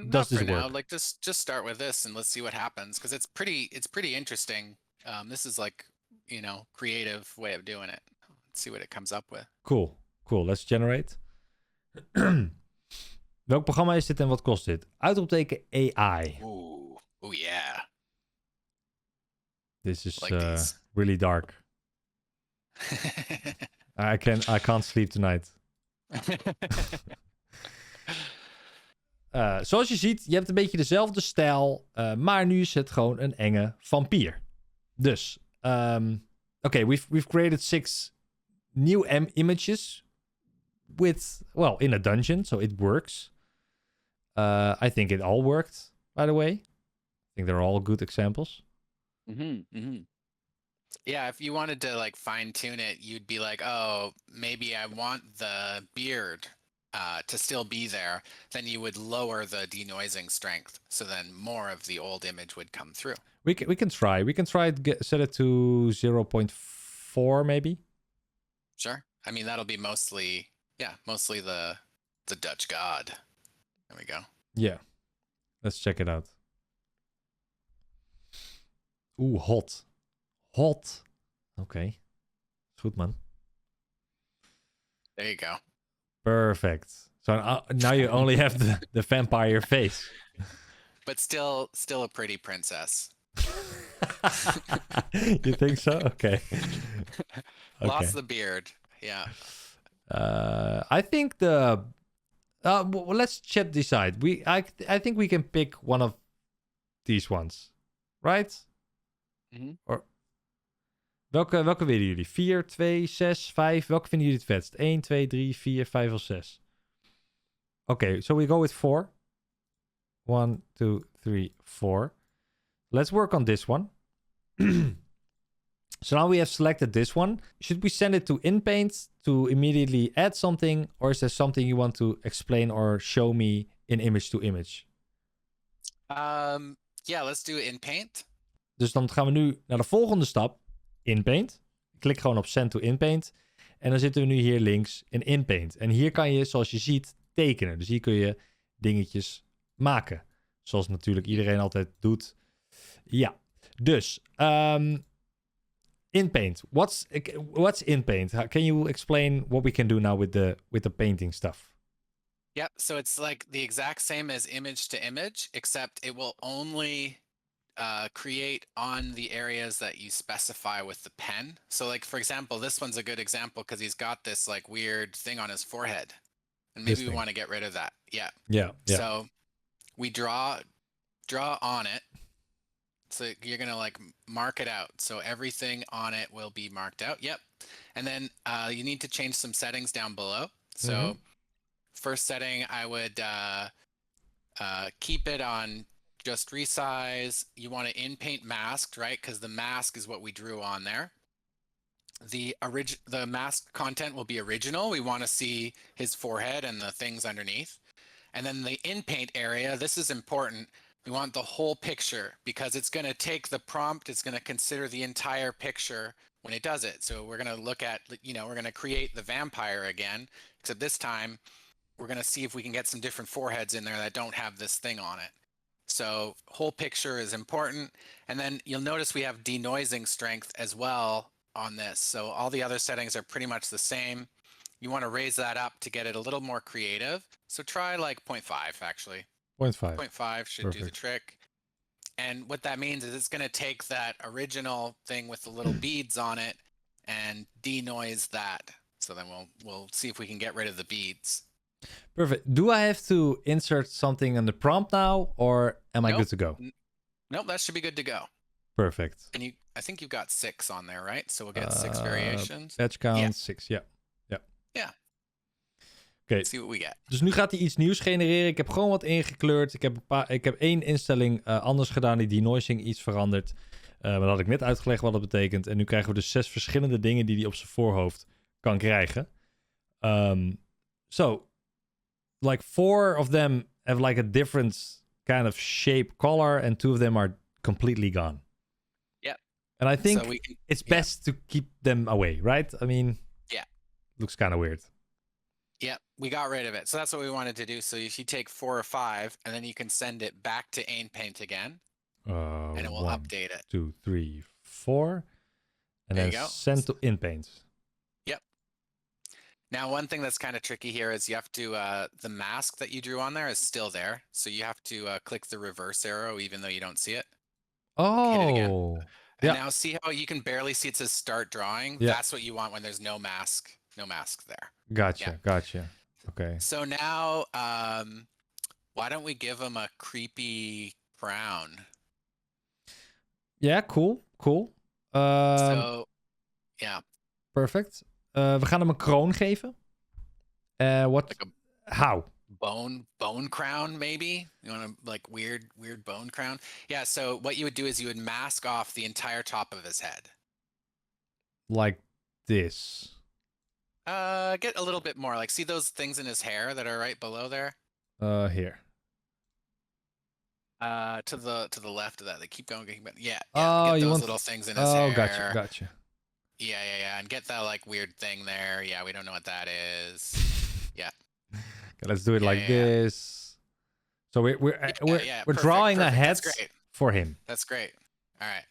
does this work? Now. Like just start with this and let's see what happens, because it's pretty interesting. This is like, creative way of doing it. Let's see what it comes up with. Cool. Let's generate. Welk programma is dit en wat kost dit? Uitroepteken AI. Oeh, yeah. This is really dark. I can't sleep tonight. Zoals je ziet, je hebt een beetje dezelfde stijl, maar nu is het gewoon een enge vampier. Dus, we've created 6 new images in a dungeon, so it works. I think it all worked, by the way. I think they're all good examples. Yeah, if you wanted to like fine tune it, you'd be like, oh, maybe I want the beard to still be there. Then you would lower the denoising strength, so then more of the old image would come through. We can try. We can try to set it to 0.4 maybe. Sure. I mean, that'll be mostly the Dutch god. There we go. Yeah. Let's check it out. Oeh, hot. Oké. Goed, man. There you go. Perfect. So now you only have the vampire face. But still a pretty princess. You think so? Okay. Lost the beard. Yeah. I think let's chat decide. I think we can pick one of these ones, right? Or welke willen jullie? 4, 2, 6, 5. Welke vinden jullie het vetst? 1, 2, 3, 4, 5 of 6? Okay, so we go with 4. 1, 2, 3, 4. Let's work on this one. So now we have selected this one. Should we send it to InPaint to immediately add something? Or is there something you want to explain or show me in image to image? Yeah, let's do it in Paint. Dus dan gaan we nu naar de volgende stap. InPaint. Klik gewoon op Send to InPaint. En dan zitten we nu hier links in InPaint. En hier kan je, zoals je ziet, tekenen. Dus hier kun je dingetjes maken. Zoals natuurlijk iedereen altijd doet. Ja. Dus, InPaint. What's InPaint? Can you explain what we can do now with the painting stuff? Yep. So it's like the exact same as image to image, except it will only create on the areas that you specify with the pen. So like, for example, this one's a good example because he's got this like weird thing on his forehead. And maybe we want to get rid of that. Yeah. Yeah. So we draw on it. So you're going to like mark it out. So everything on it will be marked out. Yep. And then you need to change some settings down below. So first setting, I would keep it on just resize. You want to in-paint masked, right? Because the mask is what we drew on there. The mask content will be original. We want to see his forehead and the things underneath. And then the in-paint area, this is important. We want the whole picture because it's going to take the prompt. It's going to consider the entire picture when it does it. So we're going to look at, we're going to create the vampire again, except this time we're going to see if we can get some different foreheads in there that don't have this thing on it. So whole picture is important. And then you'll notice we have denoising strength as well on this. So all the other settings are pretty much the same. You want to raise that up to get it a little more creative. So try like 0.5 actually. 0.5. 0.5 should do the trick. And what that means is it's going to take that original thing with the little beads on it and denoise that. So then we'll see if we can get rid of the beads. Perfect. Do I have to insert something in the prompt now, or am I good to go? Nope, that should be good to go. Perfect. And I think you've got 6 on there, right? So we'll get 6 variations. Batch count 6, ja. Oké. Let's see what we get. Dus nu gaat hij iets nieuws genereren. Ik heb gewoon wat ingekleurd. Ik heb 1 instelling anders gedaan, die denoising iets veranderd. Maar dat had ik net uitgelegd wat dat betekent. En nu krijgen we dus 6 verschillende dingen die hij op zijn voorhoofd kan krijgen. So, like 4 of them have like a different kind of shape, color, and 2 of them are completely gone. Yep. And I think it's best to keep them away, right? I mean, looks kind of weird. Yeah, we got rid of it. So that's what we wanted to do. So if you take 4 or 5, and then you can send it back to InPaint again, and it will 1, update it. 2, 3, 4, and then send to InPaint. Yep. Now, one thing that's kind of tricky here is you have to, the mask that you drew on there is still there. So you have to click the reverse arrow, even though you don't see it. Oh. And now see how you can barely see it says start drawing? Yeah. That's what you want when there's no mask there. Gotcha. Okay. So now, why don't we give him a creepy crown? Yeah, cool. So, yeah. Perfect. We gaan hem een kroon geven. What? Like How? Bone crown, maybe? You want a like weird bone crown? Yeah, so what you would do is you would mask off the entire top of his head. Like this. Get a little bit more. Like, see those things in his hair that are right below there? Here. To the left of that. They keep going. Yeah. Oh, get you those want little things in his hair. Oh, gotcha. Yeah. And get that like weird thing there. Yeah, we don't know what that is. Yeah. Okay, let's do it like this. So we're drawing a head for him. That's great. All right.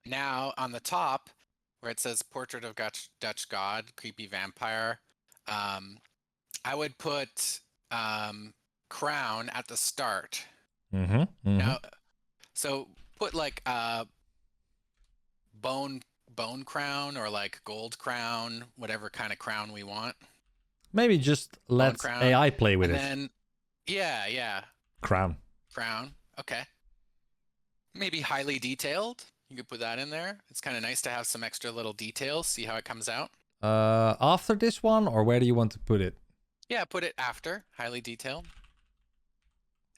Now on the top, where it says Portrait of Dutch God, Creepy Vampire, I would put crown at the start. Mm-hmm. Now, so put like bone crown or like gold crown, whatever kind of crown we want. Maybe just let crown. AI play with And it. then, yeah. Crown. Okay. Maybe highly detailed. You could put that in there. It's kind of nice to have some extra little details. See how it comes out. After this one, or where do you want to put it? Yeah, put it after highly detailed.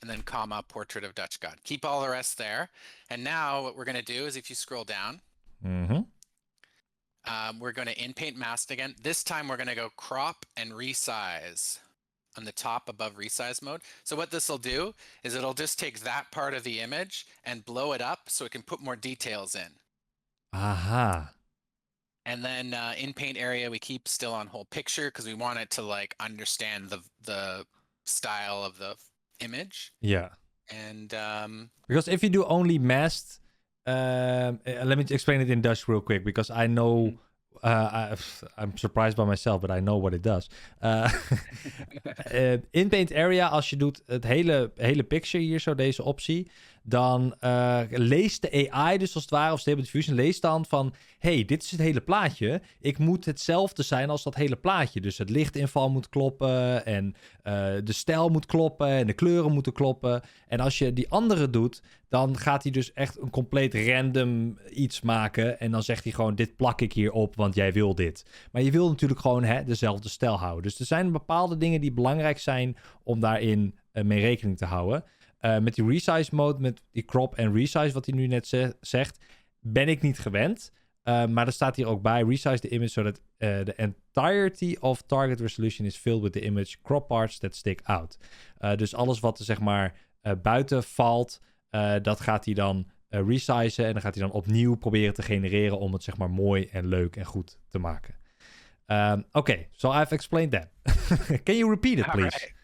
And then comma, portrait of Dutch God. Keep all the rest there. And now what we're going to do is if you scroll down, we're going to in-paint mask again. This time we're going to go crop and resize on the top above resize mode. So what this will do is it'll just take that part of the image and blow it up so it can put more details in. Aha. And then in paint area, we keep still on whole picture because we want it to like understand the style of the image. Yeah. And because if you do only masked, let me explain it in Dutch real quick because I know I'm surprised by myself, but I know what it does. In paint area, als je doet het hele picture hier zo, deze optie, dan leest de AI dus als het ware, of Stable Diffusion leest dan van, hey, dit is het hele plaatje. Ik moet hetzelfde zijn als dat hele plaatje. Dus het lichtinval moet kloppen en de stijl moet kloppen en de kleuren moeten kloppen. En als je die andere doet, dan gaat hij dus echt een compleet random iets maken. En dan zegt hij gewoon, dit plak ik hier op, want jij wil dit. Maar je wil natuurlijk gewoon dezelfde stijl houden. Dus er zijn bepaalde dingen die belangrijk zijn om daarin mee rekening te houden. Met die resize mode, met die crop en resize, wat hij nu net zegt, ben ik niet gewend. Maar er staat hier ook bij, resize the image so that the entirety of target resolution is filled with the image crop parts that stick out. Dus alles wat er zeg maar buiten valt, dat gaat hij dan resizen en dan gaat hij dan opnieuw proberen te genereren om het zeg maar mooi en leuk en goed te maken. Okay, so I've explained that. Can you repeat it, please? Right.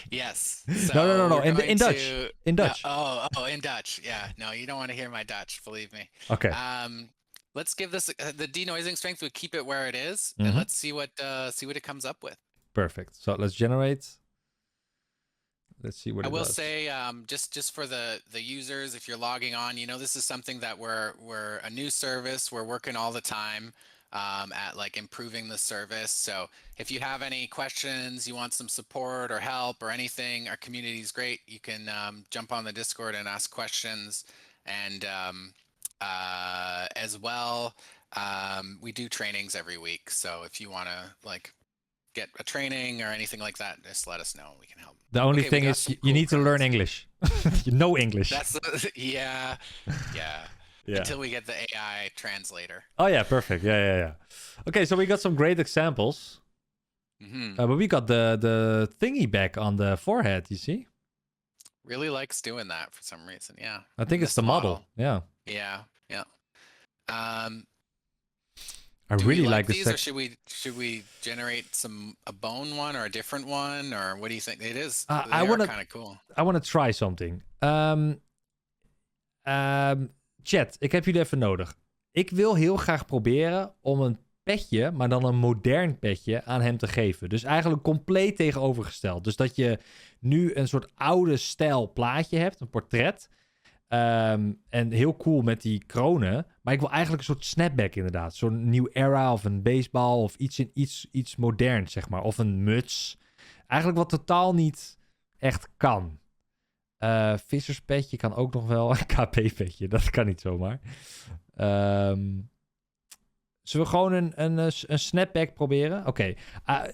Yes. So No. In Dutch. In Dutch. Oh, in Dutch. Yeah. No, you don't want to hear my Dutch, believe me. Okay. Let's give this the denoising strength. We keep it where it is, and let's see what it comes up with. Perfect. So let's generate. Let's see what I it will does. say, just for the users, if you're logging on, this is something that we're a new service. We're working all the time at like improving the service. So if you have any questions, you want some support or help or anything, our community is great. You can jump on the Discord and ask questions. And as well, we do trainings every week. So if you want to like get a training or anything like that, just let us know. We can help. The only thing is you need to learn English. You know English. That's yeah. Until we get the AI translator. Oh yeah, perfect. Yeah. Okay, so we got some great examples. But we got the thingy back on the forehead. You see? Really likes doing that for some reason. Yeah. I think it's the model. Yeah. Yeah. I really like these, or should we generate a bone one or a different one, or what do you think? It is. I want kind of cool. I want to try something. Chat, ik heb jullie even nodig. Ik wil heel graag proberen om een petje, maar dan een modern petje, aan hem te geven. Dus eigenlijk compleet tegenovergesteld. Dus dat je nu een soort oude stijl plaatje hebt, een portret. En heel cool met die kronen. Maar ik wil eigenlijk een soort snapback inderdaad. Zo'n nieuw era of een baseball of iets moderns, zeg maar. Of een muts. Eigenlijk wat totaal niet echt kan. Visserspetje kan ook nog wel. Een KP-petje, dat kan niet zomaar. Zullen we gewoon een snapback proberen? Oké.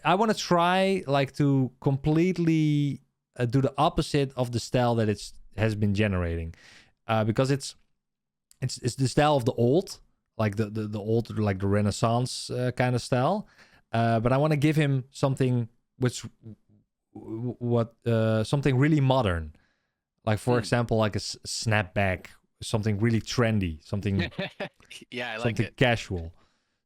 I want to try like to completely do the opposite of the style that it has been generating. Because it's the style of the old, like the old, like the Renaissance kind of style. But I want to give him something something really modern. Like for example, like a snapback, something really trendy, something yeah, I like something it. Casual.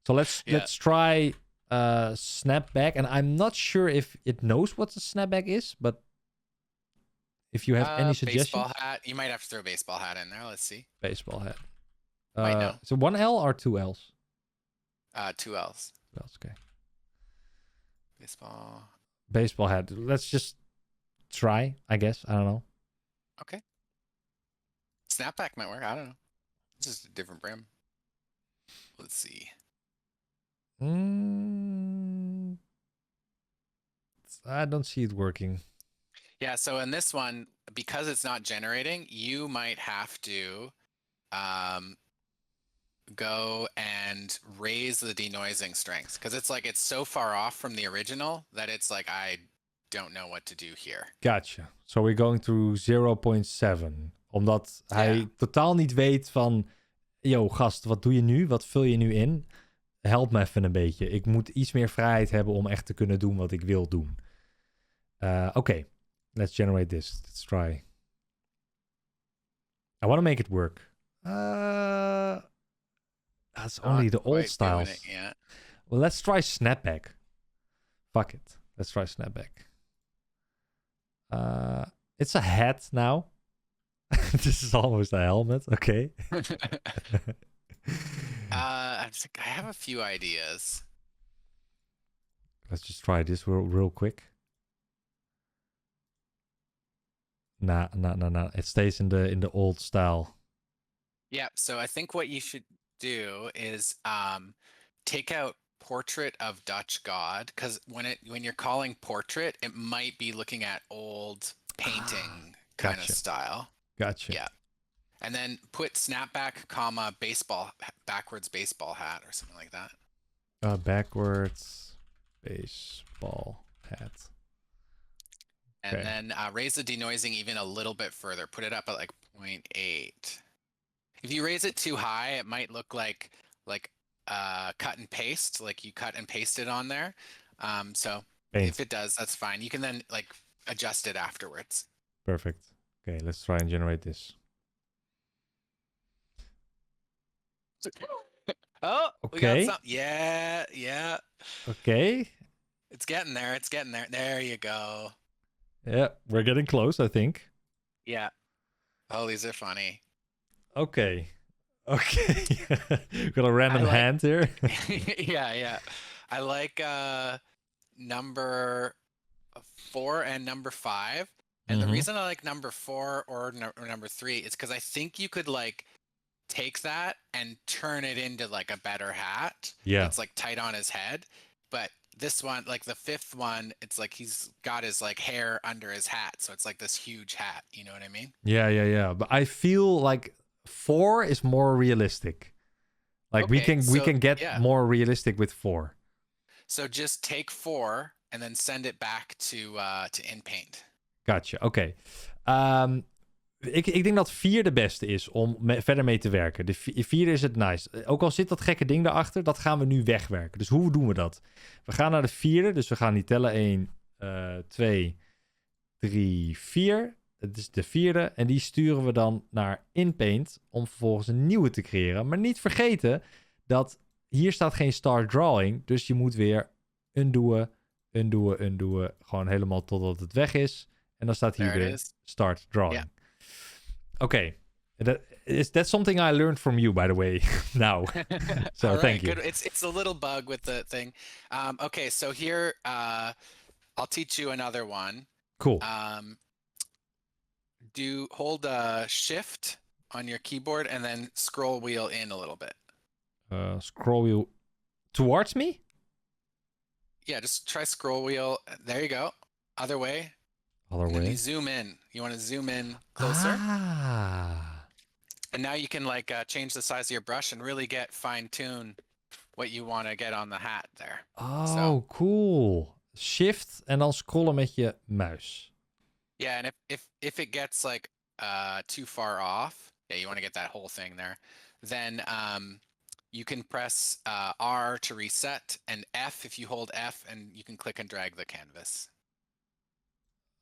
So let's try snapback, and I'm not sure if it knows what a snapback is, but if you have any suggestions. Baseball hat. You might have to throw a baseball hat in there. Let's see. Baseball hat. Might know. So one L or two L's? 2 L's. Okay. Baseball hat. Let's just try, I guess. I don't know. Okay. Snapback might work. I don't know. It's just a different brim. Let's see. I don't see it working. Yeah, so in this one, because it's not generating, you might have to go and raise the denoising strength because it's so far off from the original that it's like I don't know what to do here. Gotcha. So we're going through 0.7. Omdat hij totaal niet weet van... Yo, gast, wat doe je nu? Wat vul je nu in? Help me even een beetje. Ik moet iets meer vrijheid hebben om echt te kunnen doen wat ik wil doen. Oké. Let's generate this. Let's try. I want to make it work. That's only the old styles. Well, let's try snapback. Fuck it. Let's try snapback. It's a hat now. This is almost a helmet. Okay. I have a few ideas. Let's just try this real quick. Nah. It stays in the old style. Yeah, so I think what you should do is take out portrait of Dutch God, because when you're calling portrait, it might be looking at old painting kind of style. Gotcha. Yeah. And then put snapback, backwards baseball hat or something like that. Backwards baseball hat. And then raise the denoising even a little bit further. Put it up at like 0.8. If you raise it too high, it might look like cut and paste, like you cut and paste it on there. So if it does, that's fine. You can then like adjust it afterwards. Perfect. Okay, let's try and generate this. Oh, okay. We got some. Yeah. Okay. It's getting there. There you go. Yeah, we're getting close, I think. Yeah. Oh, these are funny. Okay. Got a random hand here. Yeah. I like number 4 and number 5. And the reason I like number 4 or number 3 is because I think you could like take that and turn it into like a better hat. Yeah. It's like tight on his head. But this one, like the 5th one, it's like he's got his like hair under his hat. So it's like this huge hat. You know what I mean? Yeah. But I feel like 4 is more realistic. Like we can get more realistic with 4. So just take 4 and then send it back to InPaint. Gotcha, oké. Ik denk dat 4 de beste is om verder mee te werken. De 4 is het nice. Ook al zit dat gekke ding daarachter, dat gaan we nu wegwerken. Dus hoe doen we dat? We gaan naar de 4e, dus we gaan niet tellen. 1, 2, 3, 4. Het is de 4e en die sturen we dan naar InPaint om vervolgens een nieuwe te creëren. Maar niet vergeten dat hier staat geen start drawing, dus je moet weer undoen, gewoon helemaal totdat het weg is. En dan staat hier weer start drawing. Yeah. Okay. That's something I learned from you, by the way, now. So right, thank you. Good. It's a little bug with the thing. Okay, so here, I'll teach you another one. Cool. Hold shift on your keyboard and then scroll wheel in a little bit. Scroll wheel towards me? Yeah, just try scroll wheel. There you go. Other way. And then you zoom in. You want to zoom in closer. And now you can like change the size of your brush and really get fine-tune what you want to get on the hat there. Oh, cool. Shift en dan scrollen met je muis. Yeah, and if it gets like too far off, you want to get that whole thing there, then you can press R to reset and F if you hold F, and you can click and drag the canvas.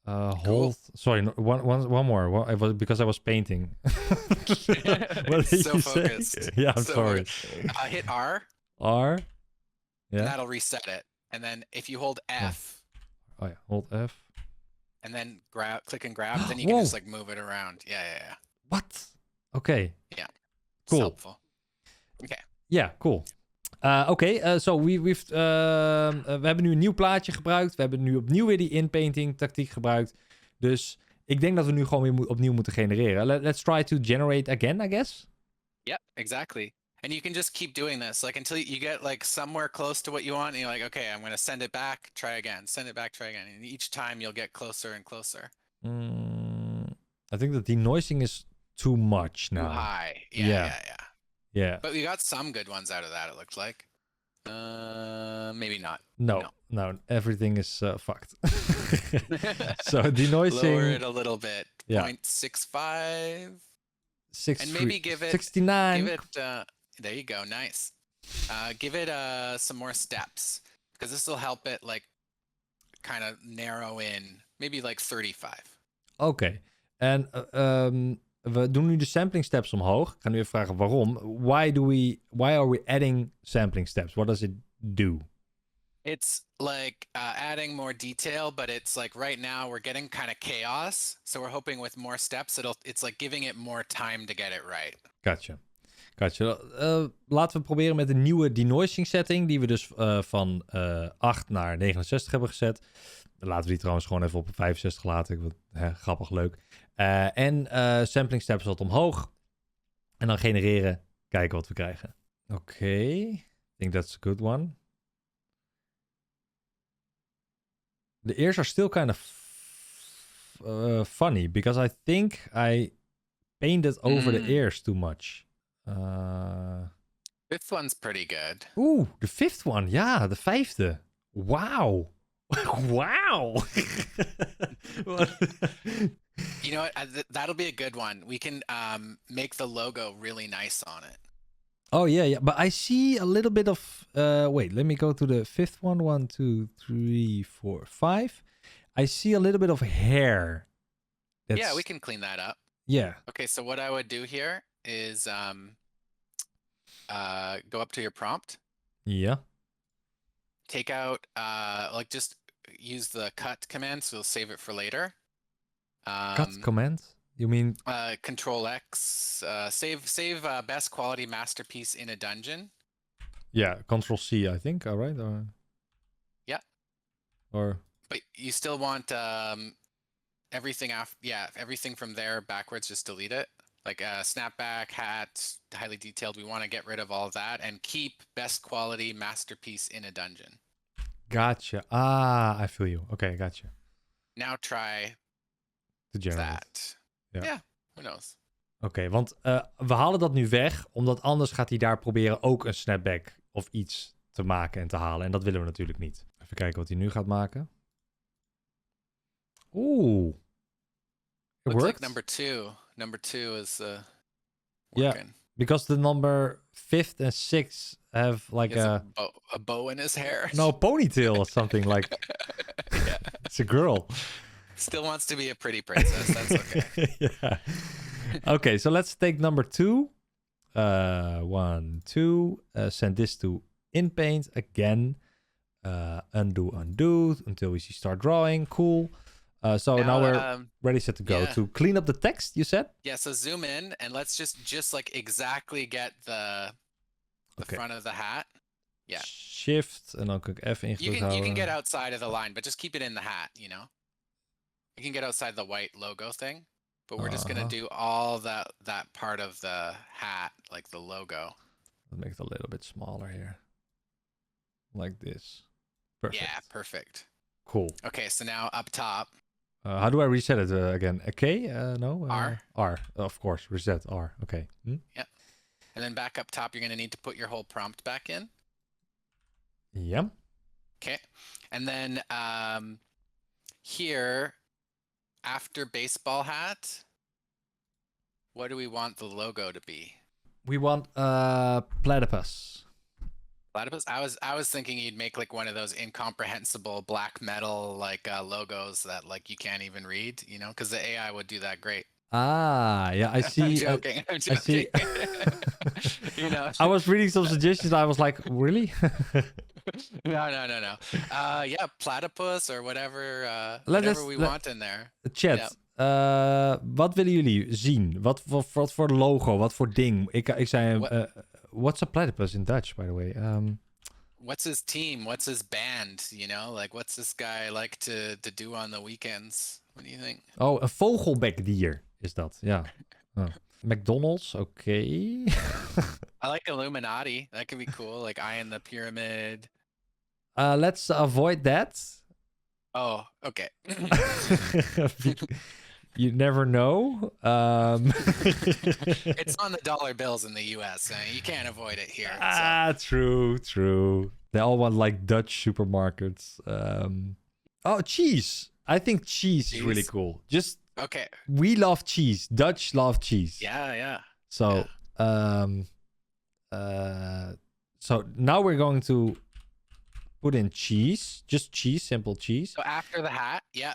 Hold. Cool. Sorry, one more. It was because I was painting. What did so you focused. Say? Yeah, I'm sorry. Hit R. R. Yeah. And that'll reset it. And then if you hold F. Oh yeah, hold F. And then click and grab. Then you can just like move it around. Yeah. What? Okay. Yeah. Cool. It's helpful. Okay. Yeah, cool. We hebben nu een nieuw plaatje gebruikt. We hebben nu opnieuw weer die inpainting tactiek gebruikt. Dus Ik denk dat we nu gewoon weer opnieuw moeten genereren. Let's try to generate again, I guess. Yep, exactly. And you can just keep doing this, like until you get like somewhere close to what you want, and you're like, okay, I'm gonna send it back, try again, send it back, try again. And each time you'll get closer and closer. I think that denoising is too much now. Too high. Yeah. Yeah. But we got some good ones out of that, it looks like. Maybe not. No, everything is fucked. So denoising. Lower it a little bit. Yeah. 0.65. And 63, maybe give it 69. Give it there you go, nice. Give it some more steps, because this will help it like kind of narrow in, maybe like 35. Oké. En we doen nu de sampling steps omhoog. Ik ga nu even vragen waarom. Why are we adding sampling steps? What does it do? It's like adding more detail, but it's like right now we're getting kind of chaos. So we're hoping with more steps, it's like giving it more time to get it right. Gotcha. Laten we proberen met een nieuwe denoising setting, die we dus van 8 naar 69 hebben gezet. Laten we die trouwens gewoon even op 65 laten. Grappig, leuk. En sampling steps wat omhoog. En dan genereren, kijken wat we krijgen. Oké. I think that's a good one. The ears are still kind of funny, because I think I painted over the ears too much. Fifth one's pretty good. Oeh, de fifth one. Ja, de vijfde. Wauw. Wow. You know what? That'll be a good one. We can make the logo really nice on it. Oh, yeah. But I see a little bit of... wait, let me go to the fifth one. 1, 2, 3, 4, 5. I see a little bit of hair. Yeah, we can clean that up. Yeah. Okay, so what I would do here is go up to your prompt. Yeah. Take out, like just use the cut command, so we'll save it for later. Cut command? You mean? Control X, save best quality masterpiece in a dungeon. Yeah, Control C, I think. All right. Yeah. Or. But you still want everything after. Yeah, everything from there backwards. Just delete it. Like snapback, hat, highly detailed. We want to get rid of all of that and keep best quality masterpiece in a dungeon. Gotcha. I feel you. Okay, gotcha. Now try to generate that. Yeah, who knows? Oké, want we halen dat nu weg, omdat anders gaat hij daar proberen ook een snapback of iets te maken en te halen. En dat willen we natuurlijk niet. Even kijken wat hij nu gaat maken. Oeh. It Looks worked. like number two is working. Yeah, because the number 5th and 6th have like a bow in his hair. No, ponytail or something like. Yeah. It's a girl. Still wants to be a pretty princess. That's okay. Yeah. Okay, so let's take number 2. 1, 2. Send this to InPaint again. Undo until we see start drawing. Cool. So now we're ready, set to go. To clean up the text, you said? Yeah, so zoom in and let's just like exactly get the front of the hat. Yeah. Shift en dan kan ik even ingedrukt houden. You can get outside of the line, but just keep it in the hat, you know? You can get outside the white logo thing, but we're just going to do all that part of the hat, like the logo. Let's make it a little bit smaller here. Like this. Perfect. Yeah, perfect. Cool. Okay, so now up top. How do I reset it again? A K? No? R. R. Of course. Reset R. Okay. Yeah. And then back up top, you're going to need to put your whole prompt back in. Yeah. Okay. And then here, after baseball hat, what do we want the logo to be? We want platypus. Platypus? I was thinking you'd make like one of those incomprehensible black metal like logos that like you can't even read, you know, because the AI would do that great. Yeah, I see. I'm joking. I see. You know, I was reading some suggestions. I was like, really? No. Yeah, platypus or whatever we want in there. Chat. Yeah. Wat willen jullie zien? Wat voor logo? Wat voor ding? Ik zei, what's a platypus in Dutch, by the way? What's his team? What's his band? You know, like what's this guy like to do on the weekends? What do you think? Oh, een vogelbekdier is dat. Ja. Oh. McDonald's, oké. I like Illuminati. That could be cool. Like Eye in the Pyramid. Let's avoid that. Oh, okay. You never know. It's on the dollar bills in the US. You can't avoid it here. True. They all want like Dutch supermarkets. Oh, cheese. I think cheese is really cool. Just okay. We love cheese. Dutch love cheese. Yeah. So, so now we're going to put in cheese. Just cheese, simple cheese. So after the hat, yeah.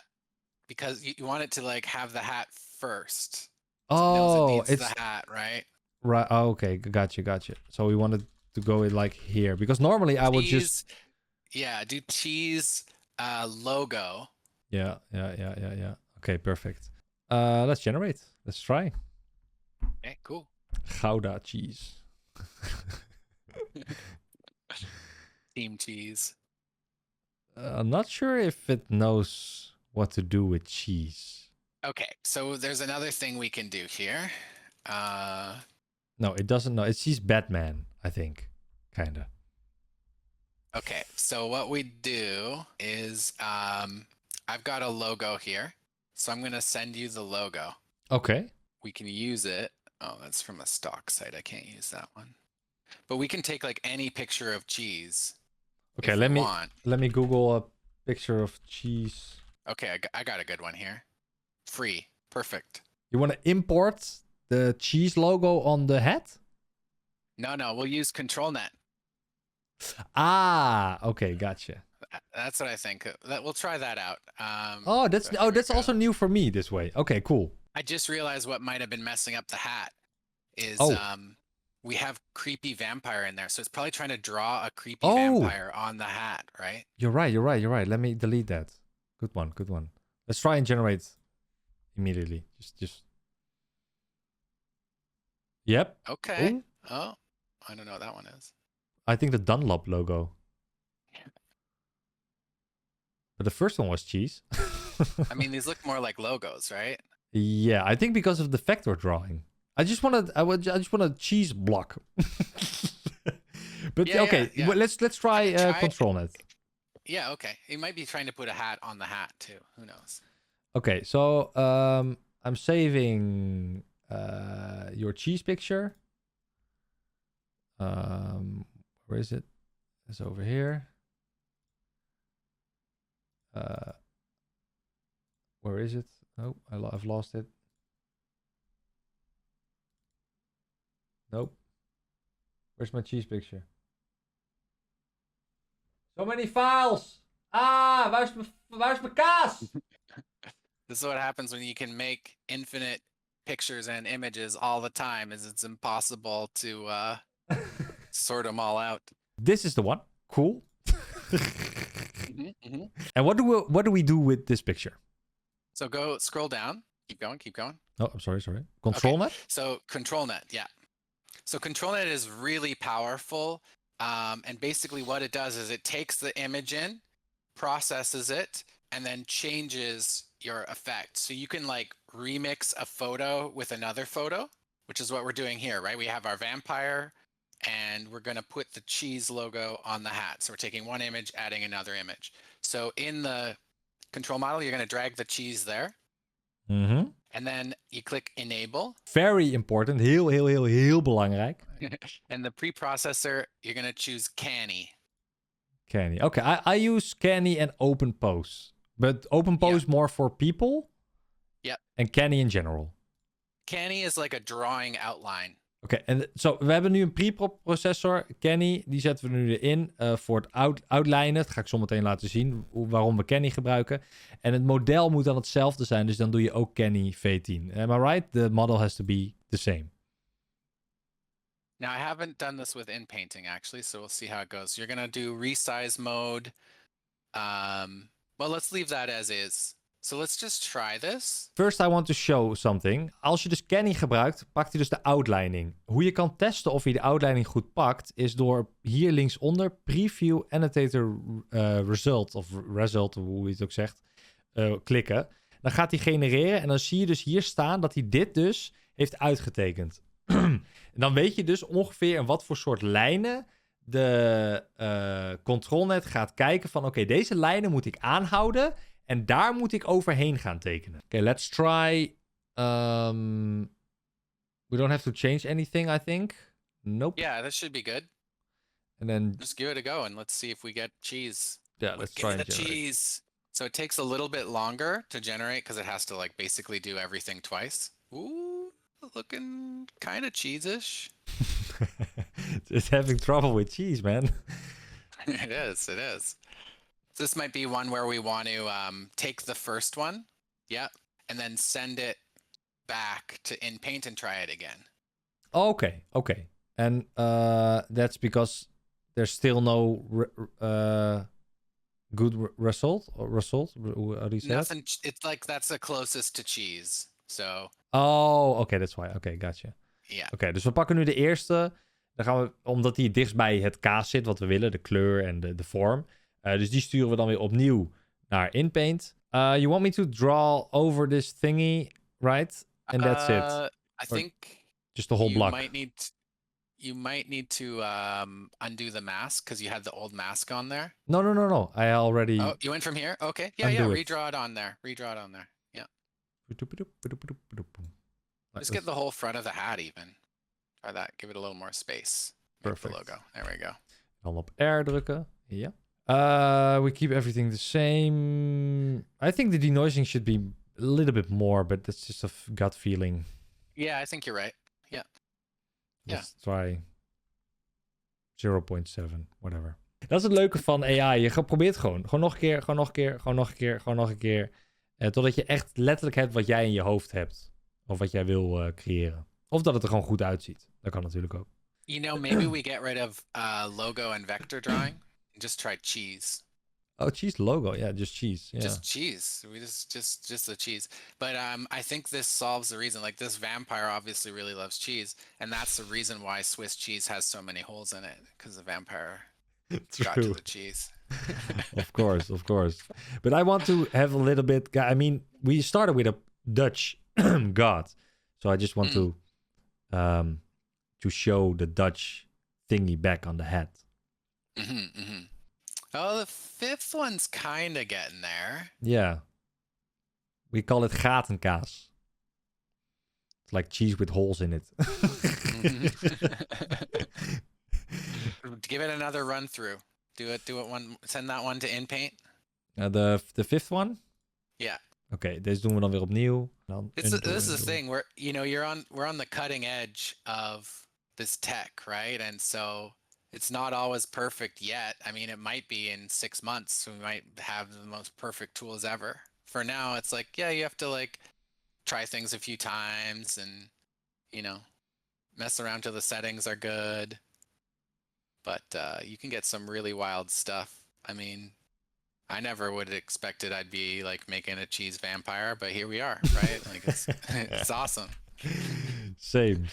Because you want it to like have the hat first. Oh, it's the hat, right? Right. Oh, okay. Gotcha. So we wanted to go it like here because normally I would just do cheese logo. Yeah. Okay, perfect. Let's generate. Let's try. Okay, cool. Gouda cheese. Team cheese. I'm not sure if it knows what to do with cheese. Okay, so there's another thing we can do here. No, it doesn't know. It sees Batman, I think. Kinda. Okay, so what we do is I've got a logo here. So I'm gonna send you the logo. Okay. We can use it. Oh, that's from a stock site. I can't use that one. But we can take like any picture of cheese. Okay, let me Google a picture of cheese. Okay, I got a good one here. Free. Perfect. You want to import the cheese logo on the hat? No, we'll use ControlNet. Ah, okay, gotcha. That's what I think. We'll try that out. That's also new for me this way. Okay, cool. I just realized what might have been messing up the hat is we have creepy vampire in there, so it's probably trying to draw a creepy vampire on the hat, right? You're right. Let me delete that. Good one. Let's try and generate immediately. Just. Yep. Okay. Ooh. Oh, I don't know what that one is. I think the Dunlop logo. But the first one was cheese. I mean, these look more like logos, right? Yeah, I think because of the vector drawing. I just want a cheese block. But okay, let's try ControlNet. Yeah, okay. He might be trying to put a hat on the hat too. Who knows? Okay, so I'm saving your cheese picture. Where is it? It's over here. Where is it? Oh, I've lost it. Nope. Where's my cheese picture? So many files! Ah, where's my kaas? This is what happens when you can make infinite pictures and images all the time, is it's impossible to sort them all out. This is the one. Cool. And what do we do with this picture? So go scroll down. Keep going. Oh, I'm sorry. ControlNet? Okay. So ControlNet, yeah. So ControlNet is really powerful. And basically what it does is it takes the image in, processes it, and then changes your effect. So you can like remix a photo with another photo, which is what we're doing here, right? We have our vampire and we're going to put the cheese logo on the hat. So we're taking one image, adding another image. So in the control model, you're going to drag the cheese there. Mm-hmm. And then you click enable. Very important. Heel belangrijk. And the preprocessor, you're going to choose Canny. Canny. Okay, I use Canny and OpenPose. But OpenPose more for people. Yep. And Canny in general. Canny is like a drawing outline. Oké, en zo, we hebben nu een preprocessor, Canny, die zetten we nu erin voor het outlijnen. Dat ga ik zo meteen laten zien, waarom we Canny gebruiken. En het model moet dan hetzelfde zijn, dus dan doe je ook Canny V10. Am I right? The model has to be the same. Now, I haven't done this with inpainting, actually, so we'll see how it goes. You're going to do resize mode. Well, let's leave that as is. So let's just try this. First, I want to show something. Als je dus Canny gebruikt, pakt hij dus de outlining. Hoe je kan testen of hij de outlining goed pakt, is door hier linksonder Preview Annotator Result, of Result, hoe je het ook zegt, klikken. Dan gaat hij genereren en dan zie je dus hier staan dat hij dit dus heeft uitgetekend. En dan weet je dus ongeveer in wat voor soort lijnen de controlnet gaat kijken van oké, deze lijnen moet ik aanhouden en daar moet ik overheen gaan tekenen. Oké, let's try. We don't have to change anything, I think. Nope. Yeah, that should be good. And then Just give it a go and let's see if we get cheese. yeah, let's try Get and the generate. cheese. So it takes a little bit longer to generate because it has to like basically do everything twice. Ooh, looking kind of cheese-ish. It's having trouble with cheese, man. It is. It is. This might be one where we want to take the first one, yep, and then send it back to in paint and try it again. Okay. And that's because there's still no good result. Or result? How do you say that? Nothing. It's like that's the closest to cheese. So Oh, okay, that's why. Okay, gotcha. yeah. Oké, dus we pakken nu de eerste. Dan gaan we, omdat die dichtst bij het kaas zit, wat we willen, de kleur en de vorm. Dus die sturen we dan weer opnieuw naar InPaint. You want me to draw over this thingy, right? And that's it. I think Just the whole block. You might need to undo the mask because you had the old mask on there. No. I already. Oh, you went from here? Okay. Yeah. Undo it. Redraw it on there. Yeah. Just get the whole front of the hat even. Try that. Give it a little more space. Make Perfect. the logo. There we go. Dan op R drukken. Ja. We keep everything the same. I think the denoising should be a little bit more, but that's just a gut feeling. Yeah, I think you're right. Yeah. Let's try 0.7, whatever. Dat is het leuke van AI. Je probeert gewoon nog een keer, gewoon nog een keer. Totdat je echt letterlijk hebt wat jij in je hoofd hebt. Of wat jij wil creëren. Of dat het er gewoon goed uitziet. Dat kan natuurlijk ook. You know, maybe we get rid of logo and vector drawing. Just try cheese. Oh, cheese logo. Yeah, just cheese. Yeah. Just cheese. We just the cheese. But I think this solves the reason. Like this vampire obviously really loves cheese, and that's the reason why Swiss cheese has so many holes in it, because the vampire got to the cheese. Of course. But I want to have a little bit. I mean, we started with a Dutch god, so I just want to show the Dutch thingy back on the hat. Oh, the fifth one's kind of getting there. Yeah. We call it gatenkaas. It's like cheese with holes in it. Give it another run through. Do it one. Send that one to InPaint. The fifth one? Yeah. Oké, deze doen we dan weer opnieuw. This is the thing where we're on the cutting edge of this tech, right? And so it's not always perfect yet. I mean, it might be in 6 months. We might have the most perfect tools ever. For now, it's like, yeah, you have to like try things a few times and, mess around till the settings are good. But you can get some really wild stuff. I mean, I never would have expected I'd be like making a cheese vampire, but here we are, right? Like it's awesome. Same.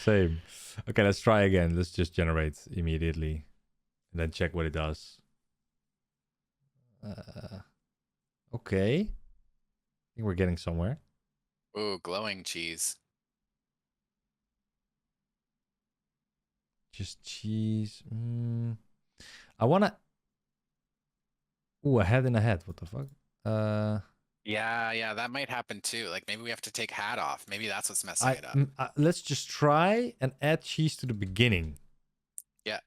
Okay, let's try again. Let's just generate immediately. And then check what it does. Okay. I think we're getting somewhere. Ooh, glowing cheese. Just cheese. I wanna... Ooh, a head in a head. What the fuck? Yeah, that might happen too. Like maybe we have to take hat off. Maybe that's what's messing it up. Let's just try and add cheese to the beginning. Yeah.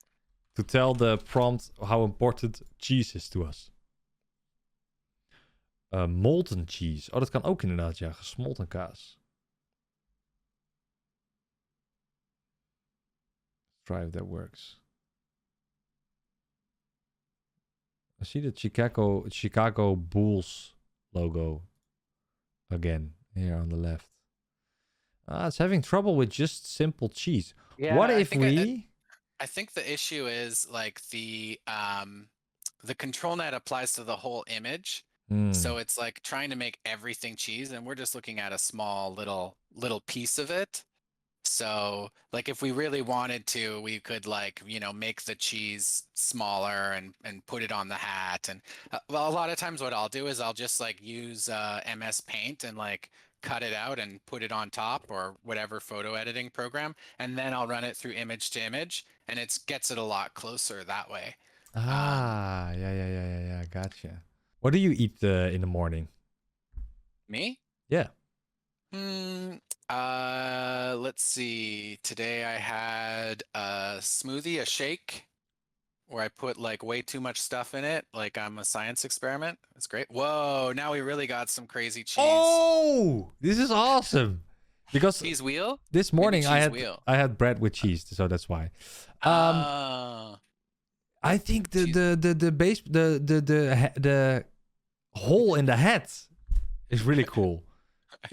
To tell the prompt how important cheese is to us. Molten cheese. Oh, dat kan ook inderdaad, ja. Gesmolten kaas. Try if that works. I see the Chicago Bulls logo again here on the left. It's having trouble with just simple cheese. Yeah, what if we... I think the issue is like the control net applies to the whole image. So it's like trying to make everything cheese, and we're just looking at a small little piece of it. So, like, if we really wanted to, we could, like, make the cheese smaller and put it on the hat. And well, a lot of times what I'll do is I'll just like use MS Paint and like cut it out and put it on top or whatever photo editing program, and then I'll run it through image to image, and it gets it a lot closer that way. Yeah. Gotcha. What do you eat in the morning? Me? Yeah. Let's see. Today I had a smoothie, a shake, where I put like way too much stuff in it, like I'm a science experiment. It's great. Whoa, now we really got some crazy cheese. Oh, this is awesome. Because cheese wheel? This morning I had bread with cheese, so that's why. I think the hole in the hat is really cool.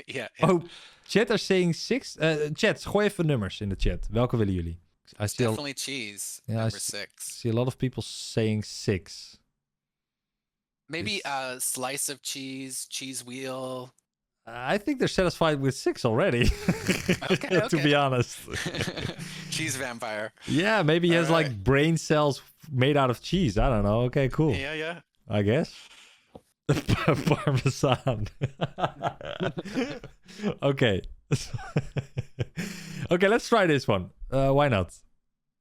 Yeah. Oh, chat are saying 6. Chat, gooi even nummers in de chat. Welke willen jullie? Definitely cheese. Yeah, number 6. See a lot of people saying 6. Maybe a slice of cheese, cheese wheel. I think they're satisfied with 6 already. Okay. To be honest. Cheese vampire. Yeah, maybe he has like brain cells made out of cheese. I don't know. Okay, cool. Yeah. I guess. Parmesan. Okay. Okay, let's try this one. Why not?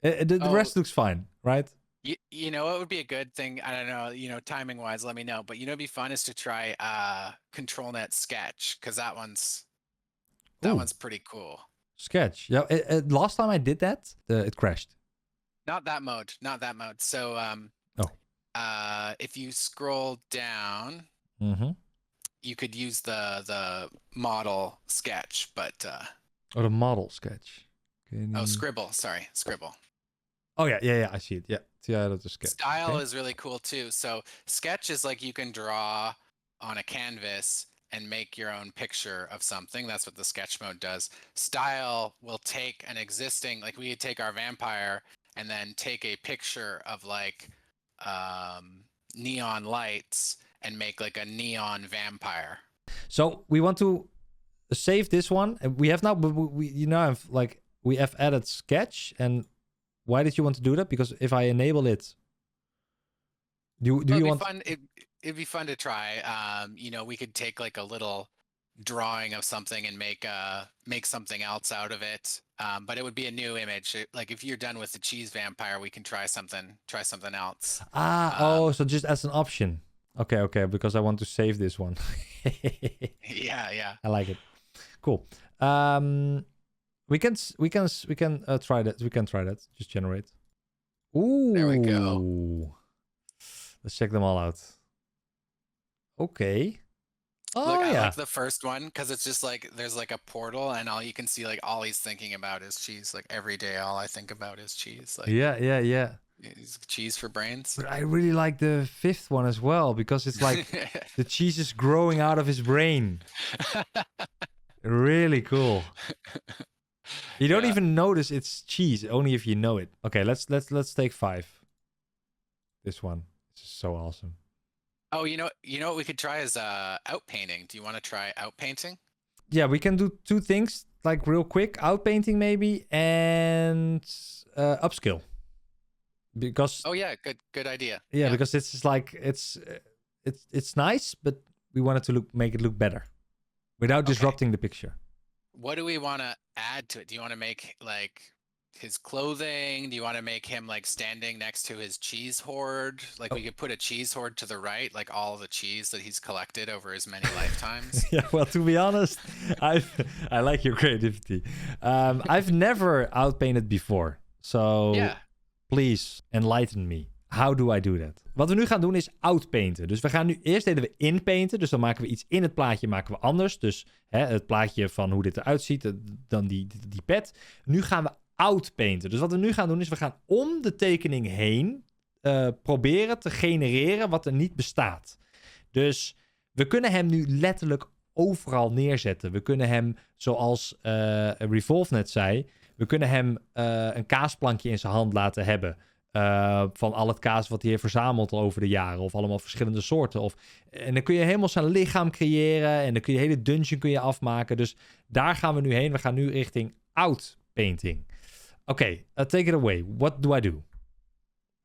The rest looks fine, right? You know what would be a good thing? I don't know, timing wise, let me know. But it'd be fun is to try ControlNet Sketch, because that one's pretty cool. Sketch. Yeah, last time I did that, it crashed. Not that mode. So if you scroll down, you could use the model sketch, but the model sketch. Scribble. Sorry, Scribble. Oh yeah, I see it. Yeah, that's a sketch. Style is really cool too. So sketch is like you can draw on a canvas and make your own picture of something. That's what the sketch mode does. Style will take an existing, like we could take our vampire and then take a picture of like neon lights and make like a neon vampire. So we want to save this one. We have now, we have added sketch. And why did you want to do that? Because if I enable it, do you want? It'd be fun to try. We could take like a little drawing of something and make something else out of it. But it would be a new image. Like if you're done with the cheese vampire, we can try something else. So just as an option. Okay, because I want to save this one. Yeah. I like it. Cool. We can try that. We can try that. Just generate. Ooh. There we go. Let's check them all out. Okay. Oh, Look, I yeah. like the first one because it's just like there's like a portal and all you can see, like all he's thinking about is cheese. Like every day, all I think about is cheese. Like yeah. It's cheese for brains. But I really like the 5th one as well because it's like the cheese is growing out of his brain. Really cool. You don't even notice it's cheese, only if you know it. Okay, let's take 5. This one. This is so awesome. Oh, you know what we could try is outpainting. Do you want to try outpainting? Yeah, we can do 2 things, like real quick. Outpainting maybe, and upskill. Because good idea. Yeah, because it's just like it's nice, but we want it to make it look better without disrupting the picture. What do we want to add to it? Do you want to make like his clothing? Do you want to make him like standing next to his cheese hoard? Like we could put a cheese hoard to the right, like all the cheese that he's collected over his many lifetimes. Yeah, well, to be honest, I like your creativity. I've never outpainted before, so please enlighten me. How do I do that? Wat we nu gaan doen is outpainten. Dus we gaan nu eerst deden we inpainten. Dus dan maken we iets in het plaatje maken we anders. Dus het plaatje van hoe dit eruit ziet, dan die pet. Nu gaan we outpainten. Dus wat we nu gaan doen is we gaan om de tekening heen proberen te genereren wat er niet bestaat. Dus we kunnen hem nu letterlijk overal neerzetten. We kunnen hem, zoals Revolve net zei, we kunnen hem een kaasplankje in zijn hand laten hebben. Van al het kaas wat hij heeft verzameld over de jaren. Of allemaal verschillende soorten. En dan kun je helemaal zijn lichaam creëren. En dan kun je hele dungeon afmaken. Dus daar gaan we nu heen. We gaan nu richting painting. Okay, take it away. What do I do?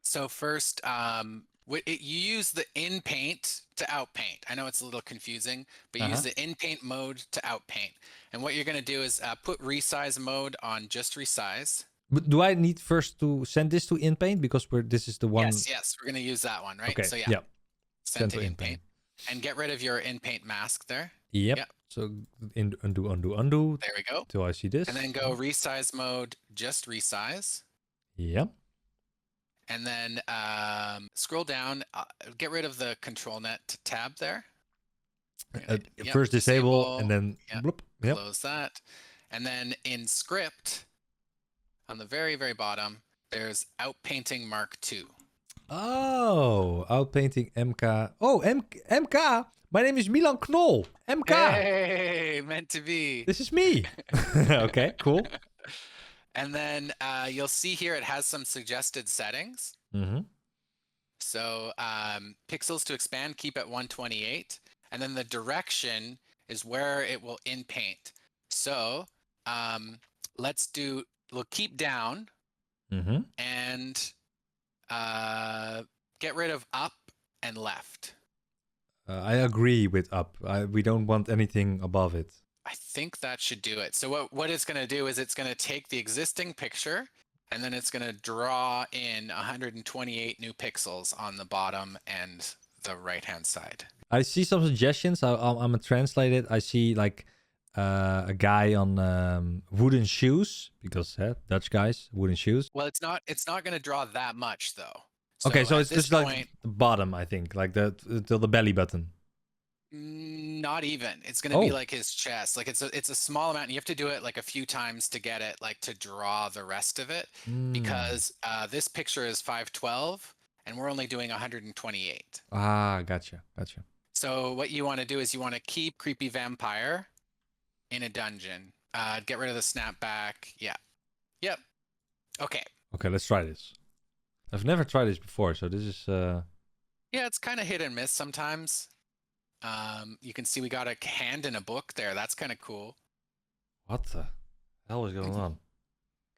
So first, you use the in paint to out paint. I know it's a little confusing, but you use the in paint mode to out paint. And what you're going to do is put resize mode on just resize. But do I need first to send this to InPaint because this is the one? Yes, we're going to use that one, right? Okay. So Send to InPaint. And get rid of your InPaint mask there. Yep. So undo. There we go. Till I see this. And then go resize mode, just resize. Yep. And then scroll down, get rid of the control net tab there. First disable and then bloop. Close that. And then in script, on the very, very bottom, there's outpainting Mark II. Oh, outpainting MK. Oh, MK. My name is Milan Knol. MK. Hey, meant to be. This is me. Okay, cool. And then you'll see here it has some suggested settings. So pixels to expand, keep at 128. And then the direction is where it will in paint. So we'll keep down and get rid of up and left. I agree with up. We don't want anything above it. I think that should do it. So what it's going to do is it's going to take the existing picture and then it's going to draw in 128 new pixels on the bottom and the right-hand side. I see some suggestions. I'm going to translate it. I see like a guy on wooden shoes because Dutch guys, wooden shoes. Well, it's not going to draw that much though. So it's just like the bottom, I think, like till the belly button. Not even. It's going to be like his chest. Like it's a small amount. And you have to do it like a few times to get it, like to draw the rest of it, because this picture is 512 and we're only doing 128. Ah, gotcha. So what you want to do is you want to keep creepy vampire in a dungeon. Get rid of the snapback. Yeah. Yep. Okay. Okay, let's try this. I've never tried this before, so this is... Yeah, it's kind of hit and miss sometimes. You can see we got a hand in a book there. That's kind of cool. What the hell is going on?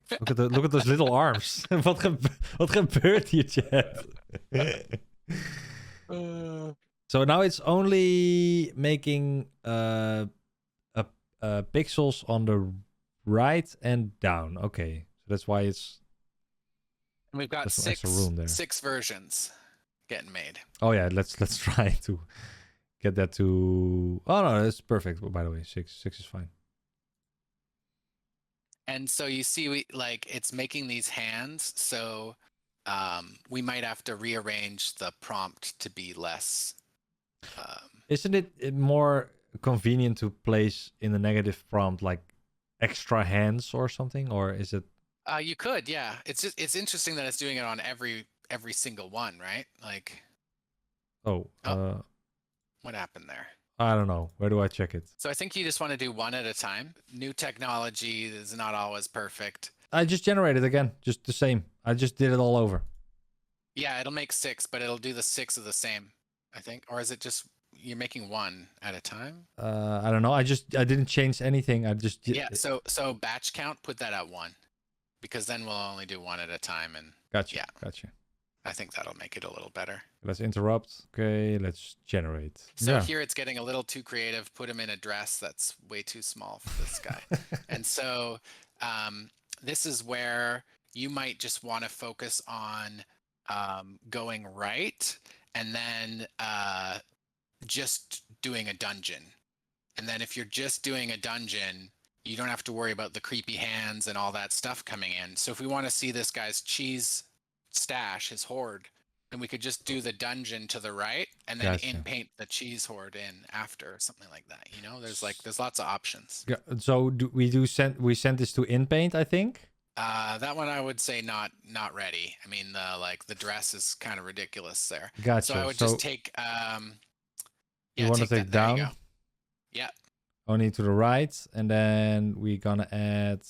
Look at those little arms. Wat gebeurt hier, chat? So now it's only making pixels on the right and down. Okay, so that's why it's... And we've got six versions getting made. Oh yeah, let's try to get that to... Oh no, that's perfect. By the way, six is fine. And so you see, it's making these hands. So we might have to rearrange the prompt to be less. Isn't it more convenient to place in the negative prompt like extra hands or something, or is it? You could, yeah. It's interesting that it's doing it on every single one, right? Like. Oh. What happened there? I don't know. Where do I check it? So I think you just want to do one at a time. New technology is not always perfect. I just generated again, just the same. I just did it all over. Yeah, it'll make 6, but it'll do the 6 of the same, I think. Or is it just you're making one at a time? I don't know. I didn't change anything. I just did. Yeah. So batch count, put that at 1, because then we'll only do one at a time. And gotcha. Yeah, Gotcha. I think that'll make it a little better. Let's interrupt. Okay, let's generate. So here it's getting a little too creative. Put him in a dress that's way too small for this guy. And so this is where you might just want to focus on going right and then just doing a dungeon. And then if you're just doing a dungeon, you don't have to worry about the creepy hands and all that stuff coming in. So if we want to see this guy's cheese stash, his hoard, and we could just do the dungeon to the right and then Gotcha. in paint the cheese hoard in after, or something like that. You know, there's lots of options. So we sent this to InPaint, I think. That one I would say not ready. I mean, the dress is kind of ridiculous there. Gotcha. So I would just take you want to take down? There you go. Yeah. Only to the right, and then we're gonna add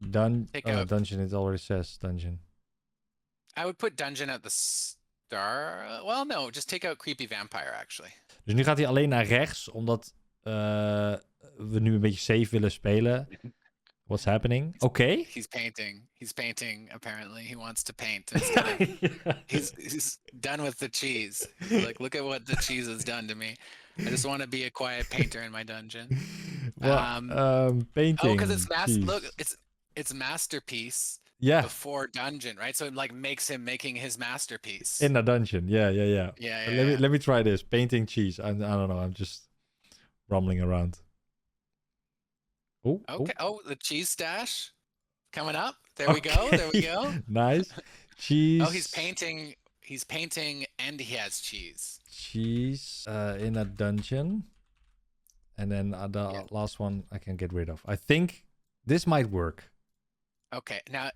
dungeon. It already says dungeon. I would put dungeon at the star. Well, no, just take out creepy vampire actually. Dus nu gaat hij alleen naar rechts, omdat we nu een beetje safe willen spelen. What's happening? Okay. He's painting. He's painting, apparently. He wants to paint instead of... He's done with the cheese. He's like, look at what the cheese has done to me. I just want to be a quiet painter in my dungeon. Painting. Oh, because it's cheese. look, it's masterpiece Yeah. before dungeon, right? So it like makes him making his masterpiece. In a dungeon. Yeah. Yeah. Let me try this. Painting cheese. I don't know. I'm just rumbling around. Oh. Okay. Oh, the cheese stash coming up. There we go. There we go. Nice. Cheese. Oh, he's painting. He's painting, and he has cheese. Cheese in a dungeon. And then the last one I can get rid of. I think this might work. Okay. Now,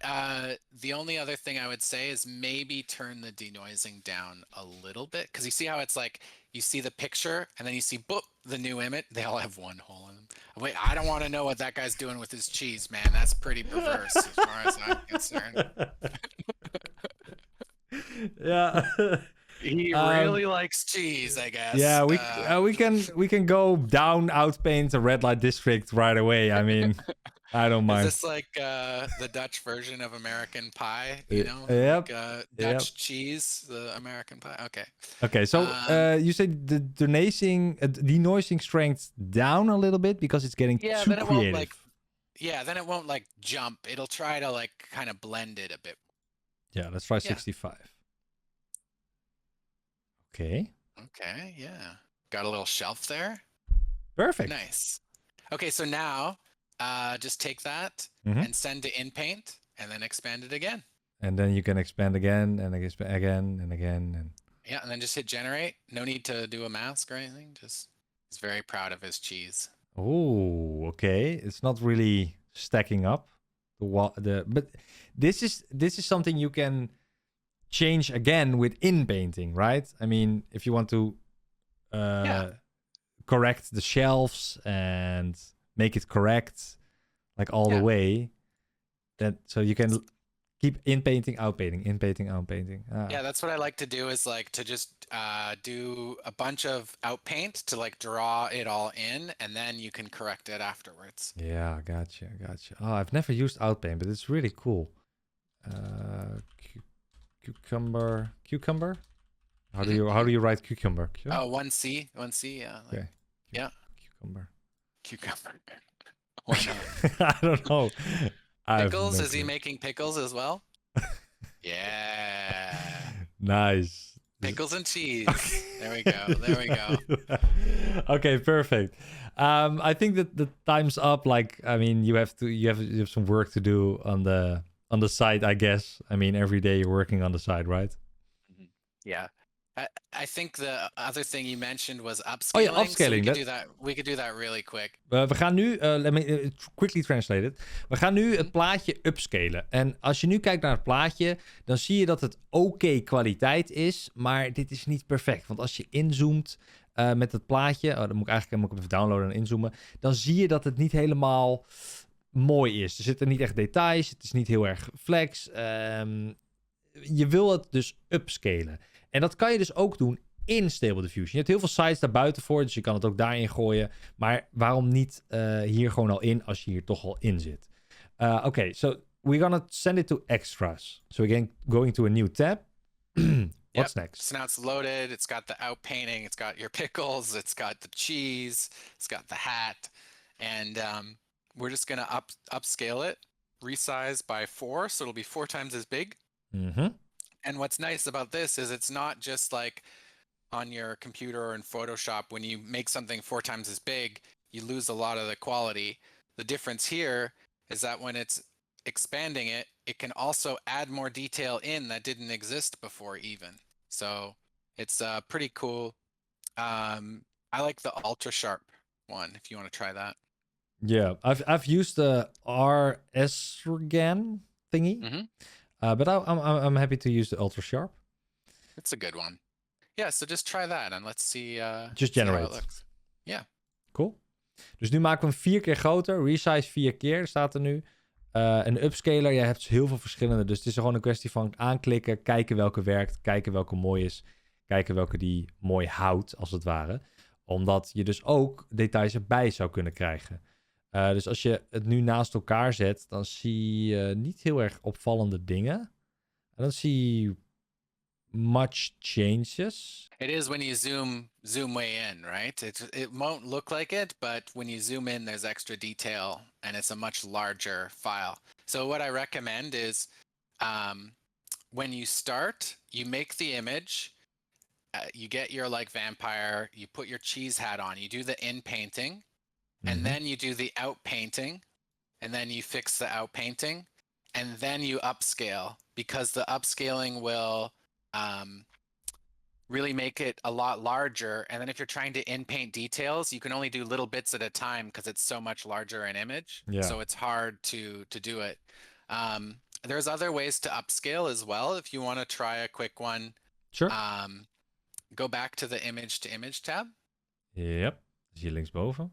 the only other thing I would say is maybe turn the denoising down a little bit. Because you see how it's like, you see the picture, and then you see, boop, the new image. They all have one hole in them. Wait, I don't want to know what that guy's doing with his cheese, man. That's pretty perverse as far as I'm concerned. Yeah. He really likes cheese, I guess. Yeah, we can go down outpaint the red light district right away. I mean, I don't mind. Is this like the Dutch version of American Pie? You know, yep. like, Dutch cheese, the American Pie. Okay. Okay, so you said the denoising strength down a little bit because it's getting too creative. Then it won't like jump. It'll try to like kind of blend it a bit. Yeah, let's try 65. Okay. Okay, yeah. Got a little shelf there. Perfect. Nice. Okay, so now just take that and send to InPaint and then expand it again. And then you can expand again and again and again. And yeah, and then just hit generate. No need to do a mask or anything. Just he's very proud of his cheese. Oh, okay. It's not really stacking up. But this is something you can change again with InPainting, right? I mean, if you want to correct the shelves and make it correct, like all the way, then so you can keep InPainting, outpainting, InPainting, outpainting. Yeah, that's what I like to do is like to just do a bunch of outpaint to like draw it all in, and then you can correct it afterwards. Yeah, gotcha. Oh, I've never used outpaint, but it's really cool. Cucumber. How do you write cucumber? Oh, 1C, yeah. Like, okay. Yeah. Cucumber. Why not? I don't know. Pickles? Is he making pickles as well? Yeah. Nice. Pickles and cheese. There we go. Okay, perfect. I think that the time's up. Like, I mean, you have some work to do on the side, I guess. I mean, every day you're working on the side, right? Yeah. I think the other thing you mentioned was upscaling. Oh yeah, upscaling. So we could do that really quick. We gaan nu, let me quickly translate it. We gaan nu het plaatje upscalen. En als je nu kijkt naar het plaatje, dan zie je dat het oké kwaliteit is, maar dit is niet perfect. Want als je inzoomt met het plaatje, dan moet ik hem even downloaden en inzoomen, dan zie je dat het niet helemaal mooi is. Er zitten niet echt details, het is niet heel erg flex. Je wil het dus upscalen. En dat kan je dus ook doen in Stable Diffusion. Je hebt heel veel sites daar buiten voor, dus je kan het ook daarin gooien. Maar waarom niet hier gewoon al in, als je hier toch al in zit? Oké, so we're gonna send it to extras. So again, going to a new tab. What's next? So now it's loaded. It's got the outpainting. It's got your pickles. It's got the cheese. It's got the hat. And we're just gonna upscale it, resize by 4, so it'll be 4 times as big. And what's nice about this is it's not just like on your computer or in Photoshop, when you make something 4 times as big, you lose a lot of the quality. The difference here is that when it's expanding it, it can also add more detail in that didn't exist before even. So it's pretty cool. I like the ultra sharp one if you want to try that. Yeah, I've used the RS-Scan thingy. But I'm happy to use the ultra sharp. It's a good one. Yeah, so just try that and let's see. Just generate. See how it looks. Yeah. Cool. Dus nu maken we hem 4 keer groter. Resize 4 keer staat er nu. Een upscaler, je hebt heel veel verschillende. Dus het is gewoon een kwestie van aanklikken, kijken welke werkt, kijken welke mooi is, kijken welke die mooi houdt, als het ware. Omdat je dus ook details erbij zou kunnen krijgen. Dus als je het nu naast elkaar zet, dan zie je niet heel erg opvallende dingen. En dan zie je much changes. It is when you zoom way in, right? It won't look like it, but when you zoom in, there's extra detail, and it's a much larger file. So what I recommend is, when you start, you make the image, you get your like vampire, you put your cheese hat on, you do the in painting, and then you do the out painting, and then you fix the out painting, and then you upscale, because the upscaling will really make it a lot larger. And then if you're trying to in-paint details, you can only do little bits at a time because it's so much larger an image. Yeah. So it's hard to do it. There's other ways to upscale as well. If you want to try a quick one, Sure. Go back to the image to image tab. Yep. Zie je linksboven.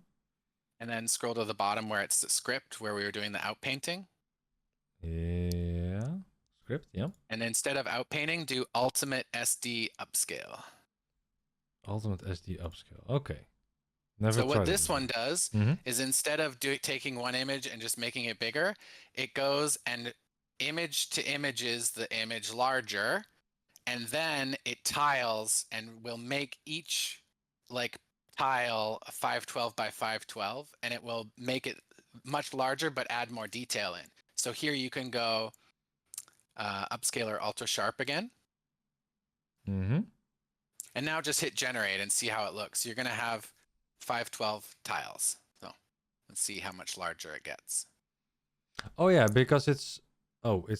And then scroll to the bottom where it's the script, where we were doing the outpainting. Yeah. Script, yep. And instead of outpainting, do Ultimate SD Upscale. Ultimate SD Upscale. Okay. Never So what tried this it. one does is, instead of taking one image and just making it bigger, it goes and image to images the image larger, and then it tiles and will make each like tile 512 by 512, and it will make it much larger but add more detail in. So here you can go upscaler ultra sharp again. And now just hit generate and see how it looks. You're going to have 512 tiles. So let's see how much larger it gets. Oh yeah, because it's okay.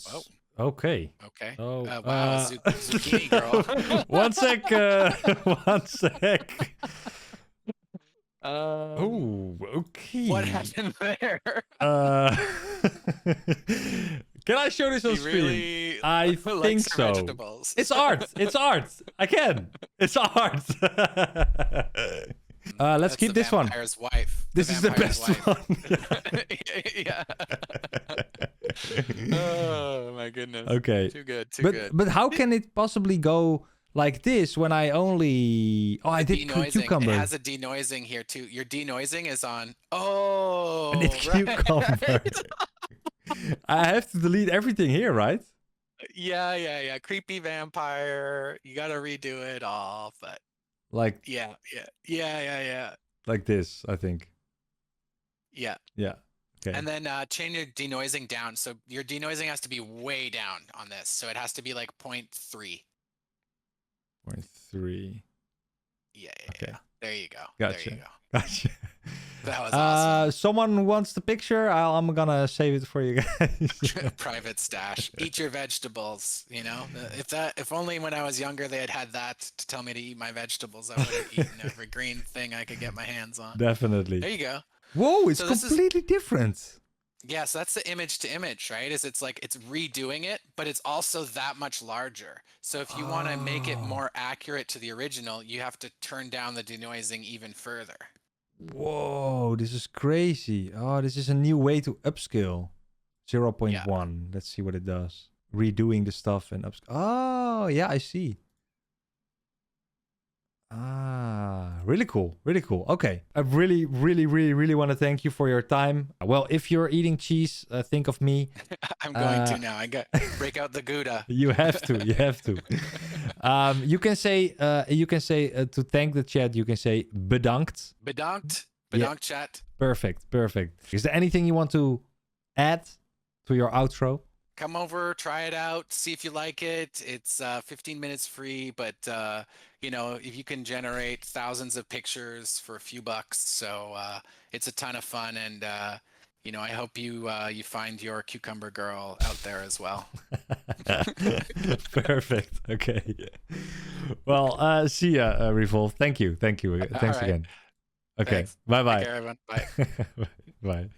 Okay. Oh, wow, zucchini girl. One sec. One sec. Oh, okay. What happened there? Can I show this on screen? Really I think so. Vegetables. It's art. It's art. I can. It's art. Let's keep this one. Vampire's wife. This is the best one. Yeah. Oh my goodness. Okay. Too good. Good. But how can it possibly go like this when I only... Oh, I did cucumber. It has a denoising here too. Your denoising is on. Oh. And it's cucumber. I have to delete everything here, right? Yeah. Creepy vampire. You gotta redo it all, but like yeah. Like this, I think. Yeah. Okay. And then change your denoising down. So your denoising has to be way down on this. So it has to be like 0.3. 0.3. Yeah. Okay. There you go. Gotcha. There you go. Gotcha. That was awesome. Someone wants the picture. I'm gonna save it for you guys. Private stash. Eat your vegetables. You know, if only when I was younger they had that to tell me to eat my vegetables, I would have eaten every green thing I could get my hands on. Definitely. There you go. Whoa, it's completely different. Yeah, so that's the image to image, right? It's like it's redoing it, but it's also that much larger. So if you want to make it more accurate to the original, you have to turn down the denoising even further. Whoa, this is crazy. Oh, this is a new way to upscale. 0.1. Yeah. Let's see what it does. Redoing the stuff and upscale. Oh, yeah, I see. Really cool. Really cool. Okay. I really want to thank you for your time. Well, if you're eating cheese, think of me. I'm going to now. I got break out the Gouda. You have to. You have to. You can say to thank the chat, you can say bedankt. Bedankt. Yeah. Chat. Perfect. Is there anything you want to add to your outro? Come over, try it out, see if you like it. It's 15 minutes free, but you know, if you can generate thousands of pictures for a few bucks, so it's a ton of fun, and you know, I hope you find your cucumber girl out there as well. Perfect. Okay. Well, see ya, Revolve. Thanks you. Thanks right. again. Okay. Thanks. Bye. Take care, everyone. Bye. Bye.